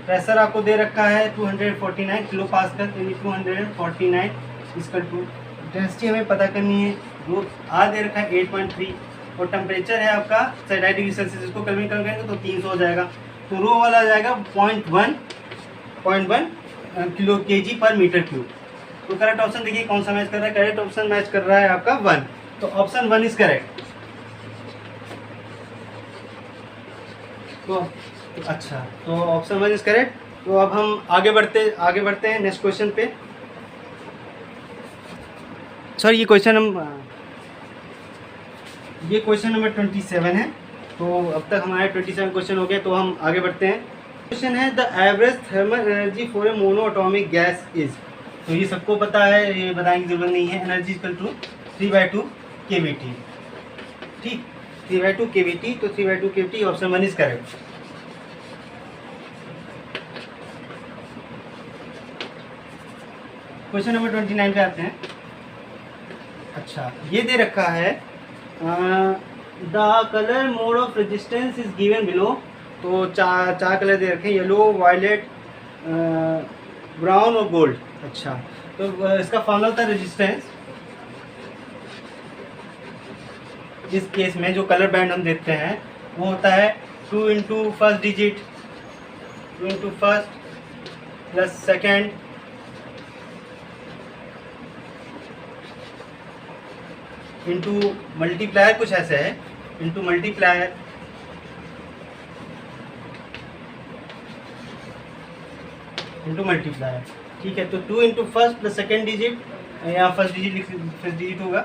प्रेशर आपको दे रखा है 249 किलो पास्कल, यानी 249 इक्वल टू डेंसिटी हमें पता करनी है। रो R दे रखा है 8.3 और टेम्परेचर है आपका 27 डिग्री सेल्सियस। इसको कन्वर्ट करेंगे तो 300 हो जाएगा। तो रो वाला आ जाएगा 0.1 किलो kg पर मीटर क्यूब। तो करेक्ट ऑप्शन देखिए कौन सा मैच कर रहा है, करेक्ट ऑप्शन मैच कर रहा है आपका 1। तो ऑप्शन 1 इज करेक्ट। तो अच्छा, तो ऑप्शन 1 इज करेक्ट। तो अब हम आगे बढ़ते हैं नेक्स्ट क्वेश्चन पे। सर ये क्वेश्चन नंबर 27 है। तो अब तक हमारे 27 क्वेश्चन हो गए, तो हम आगे बढ़ते हैं। क्वेश्चन है the average thermal energy for a mono atomic gas is. तो ये सबको पता है, ये बताने की जरूरत नहीं है। Energy equal to 3/2 kVT। ठीक, 3/2 kVT। तो 3/2 kVT option 1 is correct. Question number 29 पे आते हैं। अच्छा, ये दे रखा है the colour mode of resistance is given below. तो चार कलर दे रखे हैं, येलो, वायलेट, ब्राउन और गोल्ड। अच्छा, तो इसका फॉर्मूला होता है रेजिस्टेंस। इस केस में जो कलर बैंड हम देखते हैं वो होता है 2 into first digit, 2 into first plus second into multiplier, कुछ ऐसे है, इंटू मल्टीप्लायर ठीक है। तो 2 into first plus second digit, यहाँ फर्स्ट डिजिट होगा,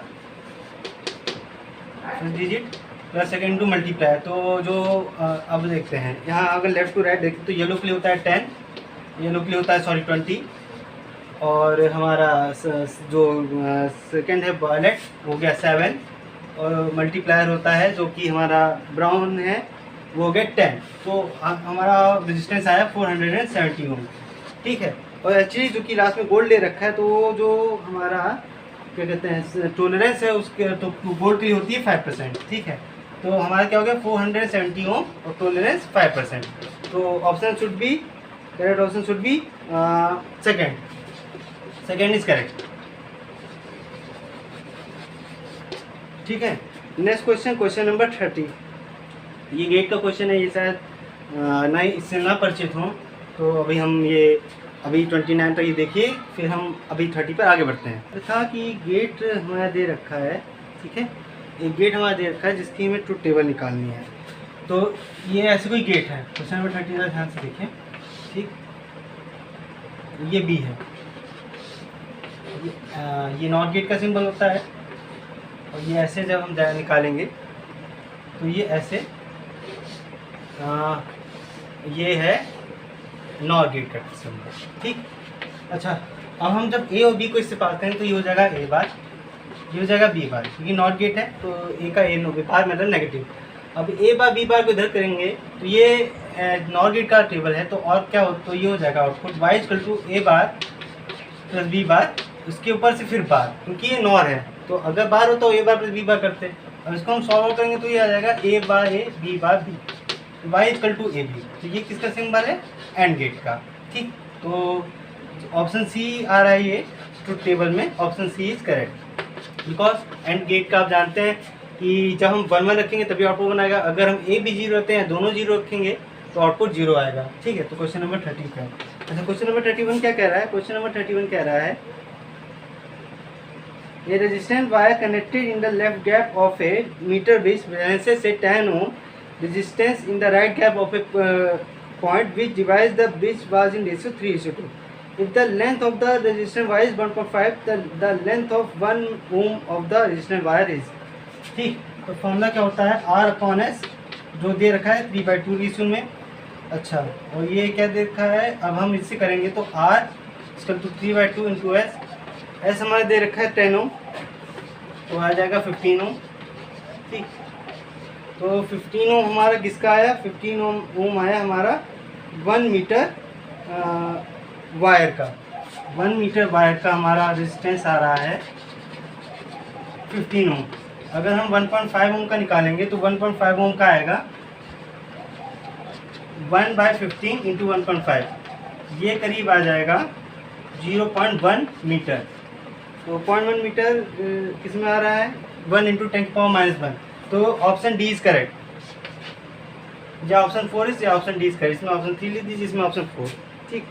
first digit plus second into multiplier. तो जो अब देखते हैं यहाँ अगर लेफ्ट टू राइट देखें तो येलो के लिए होता है 10, येलो के लिए होता है 20, और हमारा जो सेकेंड है वायलेट हो गया 7, और मल्टीप्लायर होता है जो कि हमारा ब्राउन है वो हो गया 10। तो हमारा रेजिस्टेंस आया 470 ओम। ठीक है, और एक्चुअली जो कि लास्ट में गोल्ड ले रखा है, तो जो हमारा क्या कहते हैं टॉलरेंस है उसके, तो गोल्ड के लिए होती है 5%। ठीक है, तो हमारा क्या हो गया 470 ओम और टॉलरेंस 5%। तो option should B correct, option should B second is correct. ठीक है, नेक्स्ट क्वेश्चन नंबर 30। ये गेट का क्वेश्चन है, ये शायद ना इससे ना परिचित हों, तो अभी हम ये अभी 29 तक ये देखिए, फिर हम अभी 30 पर आगे बढ़ते हैं। था कि गेट हमारा दे रखा है, ठीक है, एक गेट हमारा दे रखा है जिसकी हमें ट्रुथ टेबल निकालनी है। तो ये ऐसे कोई गेट है, क्वेश्चन नंबर 30 का ध्यान से देखें, ठीक। ये बी है, ये नॉट गेट का सिंबल होता है, और ये ऐसे जब हम निकालेंगे तो ये ऐसे ये है नॉट गेट का सिंबल, ठीक। अच्छा, अब हम जब ए और बी को इससे पास करें तो ये हो जाएगा ए बार, ये हो जाएगा बी बार, क्योंकि नॉट गेट है तो ए का ए बार मतलब नेगेटिव। अब ए बार बी बार को इधर करेंगे तो ये नॉट गेट का टेबल है, तो और क्या हो, तो ये हो जाएगा output y equal to A bar plus B bar, उसके ऊपर से फिर बार, क्योंकि ये नॉर है तो अगर बार होता तो ए बार प्लस बी बार करते। अब इसको हम सॉल्व करेंगे तो ये आ जाएगा A bar A B bar B, y equal to A B. तो ये किसका सिंबल है, एंड गेट का, ठीक। तो ऑप्शन सी आ रहा है ये ट्रुथ टेबल में, option C is correct, because AND gate का आप जानते हैं कि जब हम 1 1 रखेंगे तभी आउटपुट बनाएगा, अगर हम ए बी 0 रखते हैं, दोनों 0 रखेंगे तो आउटपुट 0 आएगा, ठीक है। तो क्वेश्चन नंबर 30 का। अच्छा, क्वेश्चन नंबर 31 क्या कह रहा है, क्वेश्चन नंबर 31 कह रहा है a resistance wire connected in the left gap of a metre bridge balances से 10 ओम resistance in the right gap of a point which divides the bridge was in ratio 3:2. If the length of the resistance wire is 1.5, the length of 1 ohm of the resistance wire is, ठीक। तो फॉर्मूला क्या होता है, R अपॉन एस, जो दे रखा है 3/2 रेशियो में। अच्छा, और ये क्या दे रखा है, अब हम इससे करेंगे तो R equal to 3/2 into S, S हमारा दे रखा है 10 ओम, तो आ जाएगा 15 ओम, ठीक। तो 15 ओम हमारा किसका आया, 15 ओम आया हमारा 1 मीटर वायर का, 1 मीटर वायर का हमारा रेजिस्टेंस आ रहा है 15 ओम। अगर हम 1.5 ओम का निकालेंगे तो 1.5 ओम का आएगा 1/15 इंटू 1.5, ये करीब आ जाएगा 0.1 मीटर। तो 0.1 मीटर किस में आ रहा है, 1 इंटू 10⁻⁻1। तो ऑप्शन डी इज करेक्ट, या ऑप्शन 4 इज, या ऑप्शन डी इज करेक्ट। इसमें ऑप्शन 3 लिख दीजिए, इसमें ऑप्शन 4, ठीक।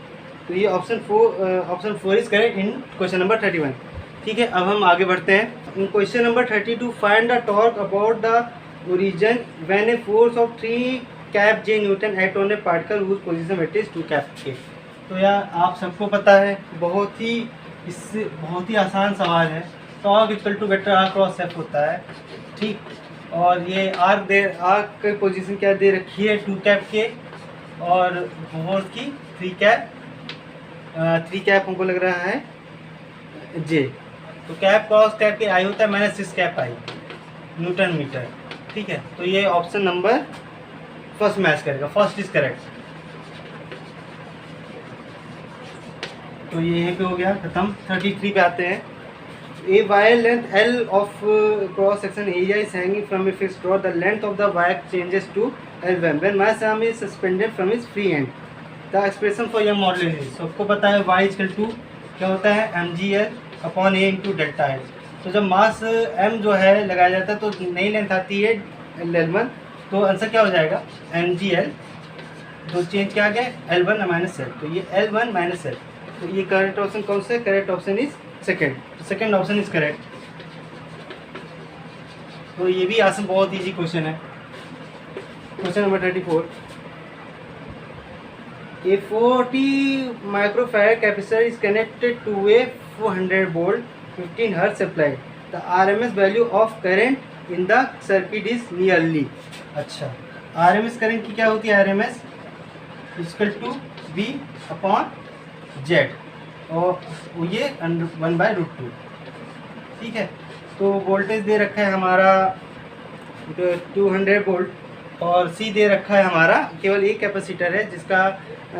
तो ये option 4 is correct in question number 31, ठीक है। अब हम आगे बढ़ते हैं। In question number 32 find the torque about the origin when a force of 3 cap J newton act on a particle whose position वेटेज 2 कैप के। तो यार आप सबको पता है, इससे बहुत ही आसान सवाल है, torque equal to vector R cross F होता है, ठीक। और ये आर की पोजीशन क्या दे रखी है, 2 कैप के, और फोर्स की 3 कैप हमको लग रहा है जे। तो कैप क्रॉस कैप के आई होता है -6 कैप आई न्यूटन मीटर, ठीक है। तो ये ऑप्शन नंबर फर्स्ट मैच करेगा, फर्स्ट इज करेक्ट। तो ये यहीं पे हो गया खत्म। 33 पे आते हैं। A wire length L of cross section area is hanging from a fixed rod. The length of the wire changes to L1 when mass arm is suspended from its free end. The expression for यह मॉडल is, सबको पता है y इक्वल टू क्या होता है, mgl upon a into delta L. तो जब मास m जो है लगाया जाता है तो नई लेंथ आती है L1, तो आंसर क्या हो जाएगा mgl, तो चेंज क्या आ गया L1 माइनस एल, तो ये L1 माइनस एल। तो ये करेक्ट ऑप्शन कौन सा है, correct option is second option is correct. तो ये भी आसान, बहुत इजी क्वेश्चन है। Question number 34, a 40 microfarad capacitor is connected to a 400 volt 15 hertz supply. The RMS value of current in the circuit is nearly. अच्छा, आरएमएस करंट की क्या होती है, RMS equal to V upon Z, और ये 1/√2, ठीक है। तो वोल्टेज दे रखा है हमारा 200 वोल्ट, और सी दे रखा है हमारा केवल एक कैपेसिटर है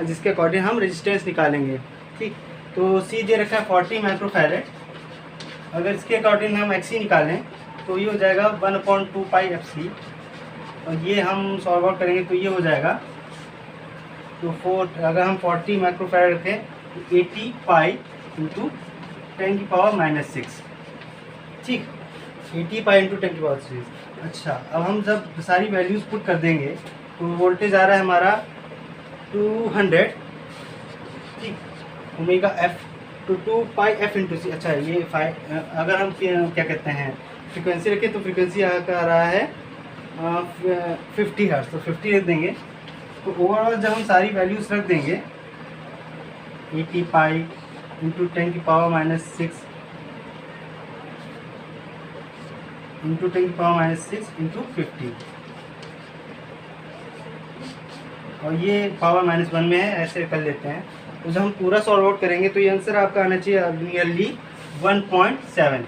जिसके अकॉर्डिंग हम रेजिस्टेंस निकालेंगे, ठीक। तो सी दे रखा है 40 माइक्रोफैरेड। अगर इसके अकॉर्डिंग हम एक्सी निकालें तो ये हो जाएगा 1/2 पाई FC, और ये हम सॉल्व आउट करेंगे तो ये हो जाएगा, तो अगर हम 40 माइक्रोफैरेड रखें तो 80 पाई इंटू 10⁻⁻6, ठीक, 80 पाई इंटू 10⁻⁶। अच्छा, अब हम जब सारी वैल्यूज़ पुट कर देंगे तो वोल्टेज आ रहा है हमारा 200, ठीक, ओमेगा एफ तो 2 पाई एफ इंटू सी। अच्छा, ये अगर हम क्या कहते हैं फ्रीक्वेंसी रखें तो फ्रीक्वेंसी आ रहा है 50 हर्ट्ज, तो 50 रख देंगे। तो ओवरऑल जब हम सारी वैल्यूज रख देंगे 80 पाई इंटू 10 की पावर माइनस 6 इंटू 10 की पावर माइनस 6 इंटू 50, और ये पावर -1 में है, ऐसे कर लेते हैं। तो जब हम पूरा सॉल्व आउट करेंगे तो ये आंसर आपका आना चाहिए नियरली 1.7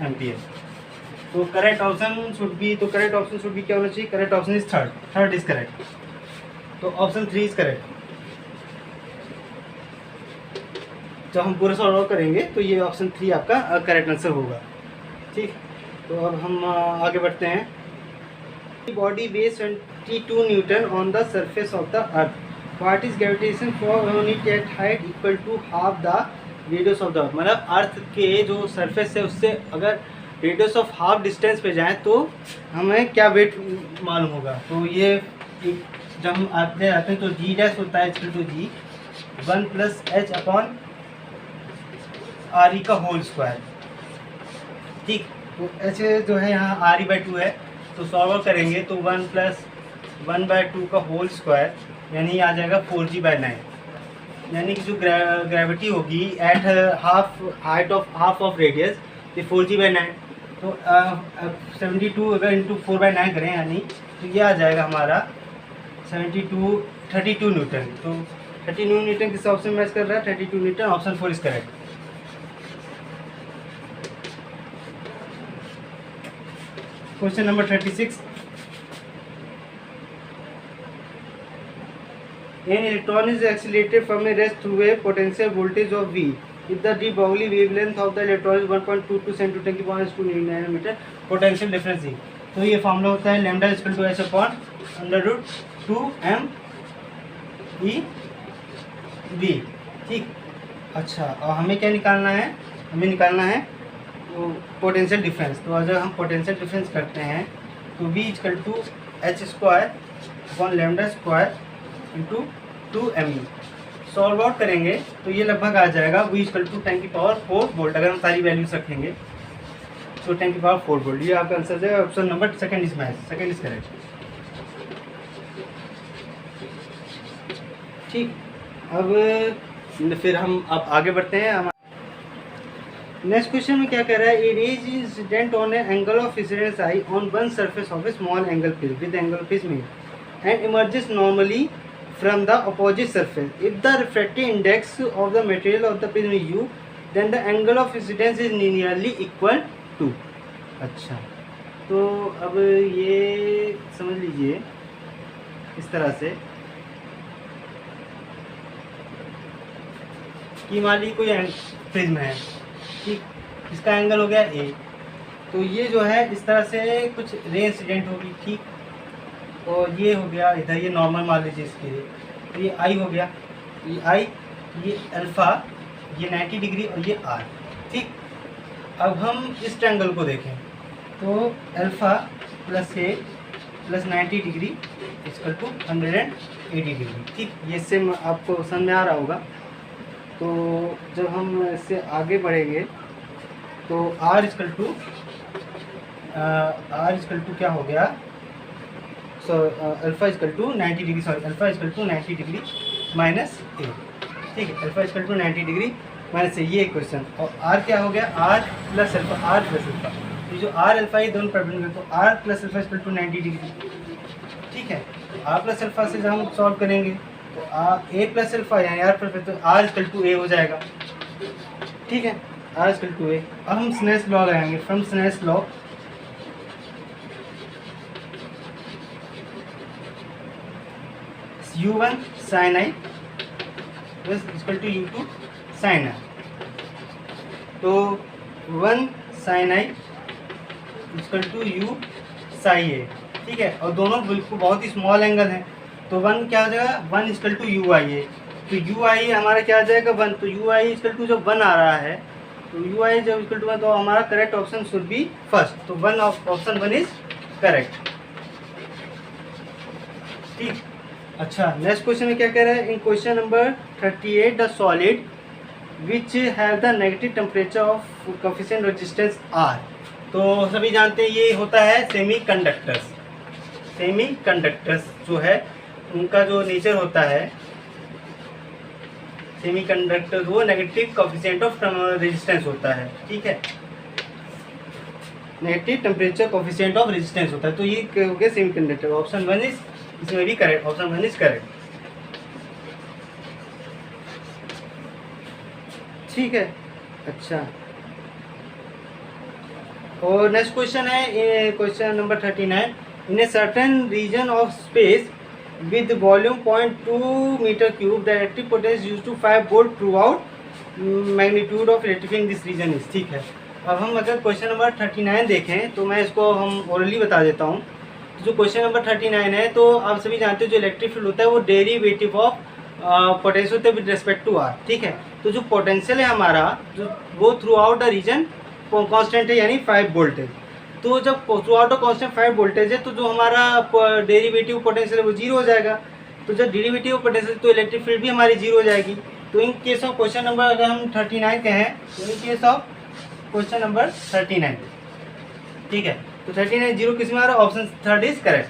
एम्पियर। तो करेक्ट ऑप्शन शुड बी, तो करेक्ट ऑप्शन शुड बी क्या होना चाहिए? Correct option is third is correct. तो ऑप्शन 3 इज करेक्ट। जब हम पूरा सॉल्व आउट करेंगे तो ये ऑप्शन 3 आपका करेक्ट आंसर होगा। ठीक, तो अब हम आगे बढ़ते हैं। Body weighs 22 newton on the surface of the earth, what is gravitation force on it at height equal to half the radius of the earth. मतलब अर्थ के जो सरफेस है उससे अगर रेडियस ऑफ हाफ डिस्टेंस पे जाएं तो हमें क्या वेट मालूम होगा। तो ये जब हम आते हैं तो जी डैश होता है equal to G 1 plus H upon R E का होल स्क्वायर। ठीक, तो एच जो है यहाँ आर ई बाई 2 है, तो सॉल्व करेंगे तो 1 प्लस 1/2 का होल स्क्वायर यानी आ जाएगा 4g/9, यानी कि जो ग्रेविटी होगी at height of half of radius ये 4g/9। तो 72 अगर इंटू 4/9 करें यानी तो ये आ जाएगा हमारा 32 न्यूटन। तो 32 न्यूटन किस ऑप्शन मैच कर रहा है? 32 Newton, option 4 is correct. Question number 36, an electron is accelerated from a rest through a potential voltage of V if the de Broglie wavelength of the electron is 1.22 cm to 10 की पावर 2 नैनोमीटर, पोटेंशियल डिफरेंस ही। तो ये फॉर्मूला होता है lambda equal to H upon √2m E V. ठीक, अच्छा, और हमें क्या निकालना है? हमें निकालना है पोटेंशियल डिफरेंस। तो अगर हम पोटेंशियल डिफरेंस करते हैं तो V equal to H square upon lambda square into 2m। Solve out करेंगे तो ये लगभग आ जाएगा V इक्वल टू 10 की पावर 4 वोल्ट। अगर हम सारी वैल्यूज रखेंगे तो 10 की पावर 4 वोल्ट। ये आपका आंसर है, option number second is match, second is correct. ठीक, अब फिर हम अब आगे बढ़ते हैं। नेक्स्ट क्वेश्चन में क्या कह रहा है? A rays is incident on a angle of incidence I on one surface of a small angle prism with angle prism made and emerges normally from the opposite surface. If the refractive index of the material of the prism is u, then the angle of incidence is linearly equal to। अच्छा, तो अब ये समझ लीजिए इस तरह से कि मान लीजिए कोई प्रिज्म है, ठीक, इसका एंगल हो गया a, तो ये जो है इस तरह से कुछ रे इंसिडेंट होगी। ठीक, और ये हो गया इधर, ये नॉर्मल मान लीजिए इसके लिए, तो ये आई हो गया, ये आई, ये अल्फ़ा, ये 90 डिग्री और ये आर। ठीक, अब हम इस ट्रायंगल को देखें तो alpha plus A plus 90 degree equal to 180 degree. ठीक, ये इससे आपको समझ में आ रहा होगा। तो जब हम इससे आगे बढ़ेंगे तो आर इक्वल टू क्या हो गया? Alpha equal to 90 degree, sorry alpha equal to 90 degree minus A. ठीक है, alpha equal to 90 degree minus A, ये क्वेश्चन। और आर क्या हो गया? R plus alpha, R plus alpha. तो जो आर अल्फा ये दोनों परपेंडिकुलर, तो R plus alpha equal to 90 degree. ठीक है, आर प्लस अल्फा से जब हम सॉल्व करेंगे तो ए प्लस अल्फा यानी आर प्लस, तो आर इक्वल टू ए हो जाएगा। ठीक है, आर इक्वल टू ए। अब हम स्नेल्स लॉ लगाएंगे। From Snell's law u1 sin i equal to u2 sin i। तो 1 sin i equal to u psi a। ठीक है, और दोनों बिल्कुल बहुत ही स्मॉल एंगल हैं, तो 1 क्या हो जाएगा? 1 equal to u i a। तो u i हमारा क्या आ जाएगा? 1। तो u i इक्वल टू जब 1 आ रहा है तो u i जब इक्वल टू 1, तो हमारा correct option should be first. तो ऑप्शन 1 इज करेक्ट। ठीक, अच्छा, नेक्स्ट क्वेश्चन में क्या कह रहा है? In question number 38 the solid which have the negative temperature of coefficient resistance are. तो सभी जानते हैं ये होता है सेमी कंडक्टर्स। सेमी कंडक्टर्स जो है उनका जो नेचर होता है सेमी कंडक्टर वो नेगेटिव कोफिशिएंट ऑफ रेजिस्टेंस होता है, ठीक है, negative temperature coefficient of resistance होता है। तो ये हो गया सेमी कंडक्टर। ऑप्शन 1 इज इसमें भी करेक्ट, ऑप्शन 1 इज करेक्ट, ठीक है। अच्छा, और नेक्स्ट क्वेश्चन है question number 39। In a certain region of space with volume 0.2 meter cube the electric potential used to 5 volt throughout magnitude of electrifying this region is, ठीक है। अब हम अगर क्वेश्चन नंबर 39 देखें तो मैं इसको हम ओरली बता देता हूँ। तो जो क्वेश्चन नंबर 39 है तो आप सभी जानते हो जो इलेक्ट्रिक फील्ड होता है वो डेरिवेटिव ऑफ पोटेंशियल होता है विद रिस्पेक्ट टू आर, ठीक है। तो जो पोटेंशियल है हमारा जो वो throughout the region constant है यानी 5 वोल्ट है। तो जब थ्रू आउट कॉन्स्टेंट 5 वोल्टेज है तो जो हमारा डेरिवेटिव पोटेंशियल है वो जीरो हो जाएगा। तो जब डेरिवेटिव पोटेंशियल तो इलेक्ट्रिक फील्ड भी हमारी जीरो हो जाएगी। तो in case of question number अगर हम 39 कहें तो in case of question number 39, ठीक है, तो 39 जीरो किस में आ रहा है, ऑप्शन 3 इज करेक्ट।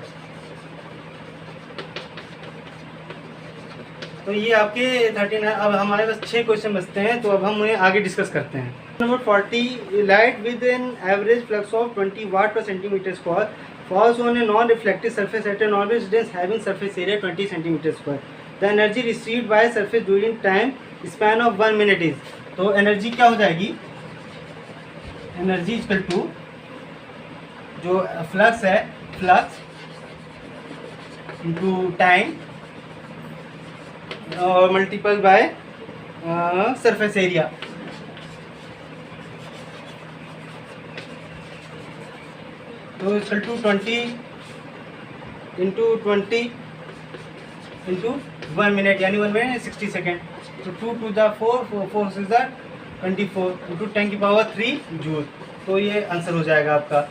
तो ये आपके 39। अब हमारे पास 6 क्वेश्चन बचते हैं तो अब हम उन्हें आगे डिस्कस करते हैं। Number 40 light with an average flux of 20 वाट पर centimetre square falls on a non-reflective surface at a normal distance having surface area 20 centimeter square. The energy received by surface during time span of 1 minute is, तो एनर्जी क्या हो जाएगी, एनर्जी इक्वल टू जो फ्लक्स है फ्लक्स इनटू टाइम और मल्टीपल बाय सरफेस एरिया। तो equal to 20 into 20 into 1 minute यानी 1 मिनट 60 सेकेंड। तो 2 टू द 4 4 6 द 24 इंटू 10 की पावर 3 जूल। तो ये आंसर हो जाएगा आपका।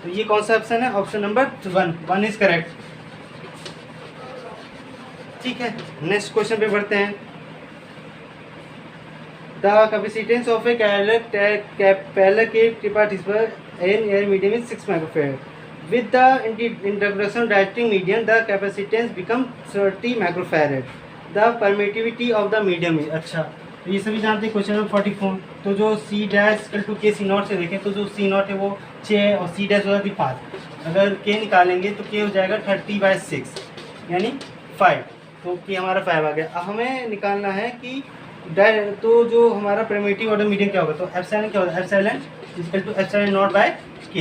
तो ये कौन सा ऑप्शन है, ऑप्शन नंबर 1 इज करेक्ट, ठीक है। नेक्स्ट क्वेश्चन पे बढ़ते हैं। द कैपेसिटेंस ऑफ ए कैपेलर के tipper in air medium is 6 microfarad. With the integration directing medium, the capacitance becomes 30 microfarad. The permittivity of the medium is, अच्छा, तो ये सभी जानते हैं। Question number 44। तो जो C dash equal to K C0 से देखें तो जो C0 है वो 6 और C डैश हो जाती 5। अगर K निकालेंगे तो K हो जाएगा 30/6 यानी 5। तो K हमारा 5 आ गया। अब हमें निकालना है कि तो जो हमारा परमिटिव ऑफ द मीडियम क्या होगा, तो एप्सिलॉन क्या होगा, epsilon equal to epsilon naught by K,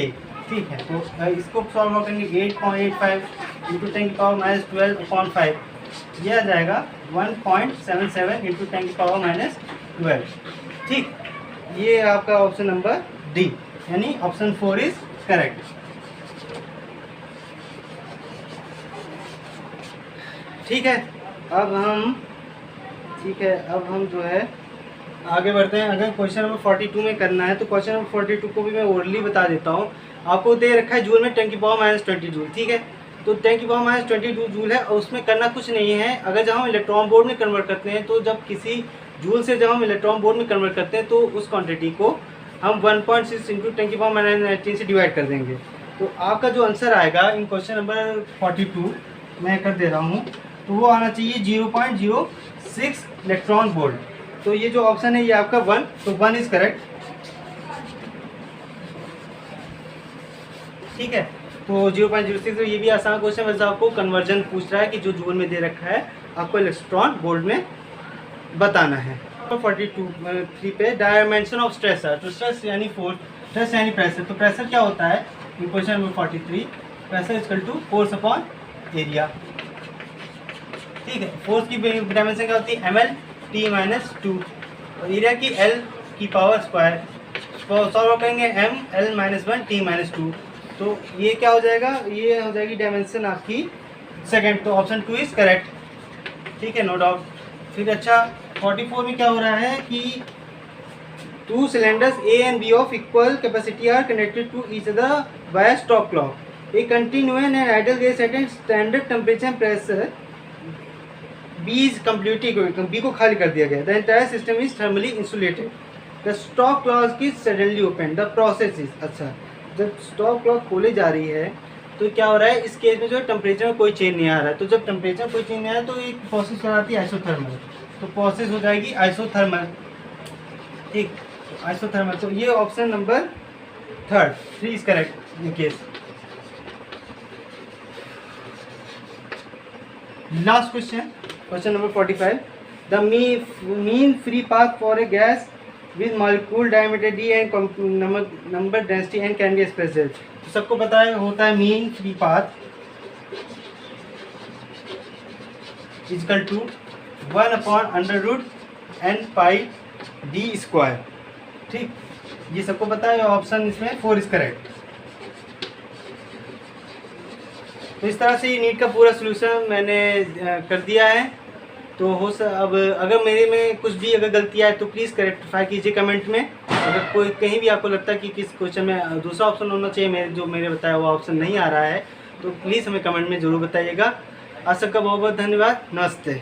ठीक है। तो इसको सॉल्व करेंगे 8.85 इंटू 10 की पावर माइनस 12/5, यह आ जाएगा 1.77 इंटू 10 की पावर माइनस 12, ठीक। ये आपका ऑप्शन नंबर डी यानी ऑप्शन 4 इज करेक्ट, ठीक है। अब हम जो है आगे बढ़ते हैं। अगर क्वेश्चन नंबर 42 में करना है तो क्वेश्चन नंबर 42 को भी मैं ओरली बता देता हूँ। आपको दे रखा है जूल में 10 की पावर माइनस 20 जूल, ठीक है। तो 10 की पावर माइनस 22 जूल है और उसमें करना कुछ नहीं है। अगर जब हम इलेक्ट्रॉन वोल्ट में कन्वर्ट करते हैं तो जब किसी जूल से जब हम इलेक्ट्रॉन वोल्ट में कन्वर्ट करते हैं तो उस क्वान्टिटी को हम 1.6 इंटू 10 की पावर माइनस 19 से डिवाइड कर देंगे। तो आपका जो आंसर आएगा इन क्वेश्चन नंबर 42 मैं कर दे रहा हूँ तो वो आना चाहिए 0.06 इलेक्ट्रॉन वोल्ट। तो ये जो ऑप्शन है ये आपका 1, तो 1 इज करेक्ट, ठीक है। तो 0.06 तो ये भी आसान क्वेश्चन, वैसे आपको कन्वर्जन पूछ रहा है कि जो जूल में दे रखा है आपको इलेक्ट्रॉन वोल्ट में बताना है। 42 पे डायमेंशन ऑफ स्ट्रेस है, तो स्ट्रेस यानी फोर्स, स्ट्रेस यानी प्रेशर। तो प्रेशर क्या होता है in question number 43, pressure equal to force upon area, ठीक है। फोर्स की डायमेंशन क्या होती है ml t-2 और एरिया की l की पावर स्क्वायर। सॉल्व करेंगे m(l-1 t-2), तो ये क्या हो जाएगा, ये हो जाएगी डायमेंशन आपकी सेकंड। तो ऑप्शन 2 इज करेक्ट, ठीक है, नो डाउट। फिर अच्छा 44 में क्या हो रहा है कि 2 cylinders A and B of equal capacity are connected to each other by a stop clock. A continuous and ideal gas at a standard temperature and pressure B is completely, B को खाली कर दिया गया। The entire system is thermally insulated. The stop clock is suddenly opened. The process is, अच्छा, जब स्टॉप क्लॉक खोली जा रही है तो क्या हो रहा है इस केस में जो है टेम्परेचर में कोई चेंज नहीं आ रहा है। तो जब टेम्परेचर में कोई चेंज नहीं आया तो एक प्रोसेस चलाती है आइसोथर्मल, तो प्रोसेस हो जाएगी आइसोथर्मल, ठीक, आइसोथर्मल। तो ये option number 3 is correct in case. Last question, question number 45, the mean free path for a gas with molecule diameter d and number density and can be expressed as, तो सबको पता है होता है mean free path equal to 1/√n π/d², ठीक, ये सबको पता है। ऑप्शन इसमें 4 इज करेक्ट। तो इस तरह से ये नीट का पूरा सोल्यूशन मैंने कर दिया है। तो अब अगर मेरे में कुछ भी अगर गलती आए तो प्लीज़ करेक्टिफाई कीजिए कमेंट में। अगर कोई कहीं भी आपको लगता है कि किस क्वेश्चन में दूसरा ऑप्शन होना चाहिए, जो मेरे बताया हुआ ऑप्शन नहीं आ रहा है, तो प्लीज़ हमें कमेंट में ज़रूर बताइएगा। आज सबका बहुत बहुत धन्यवाद, नमस्ते।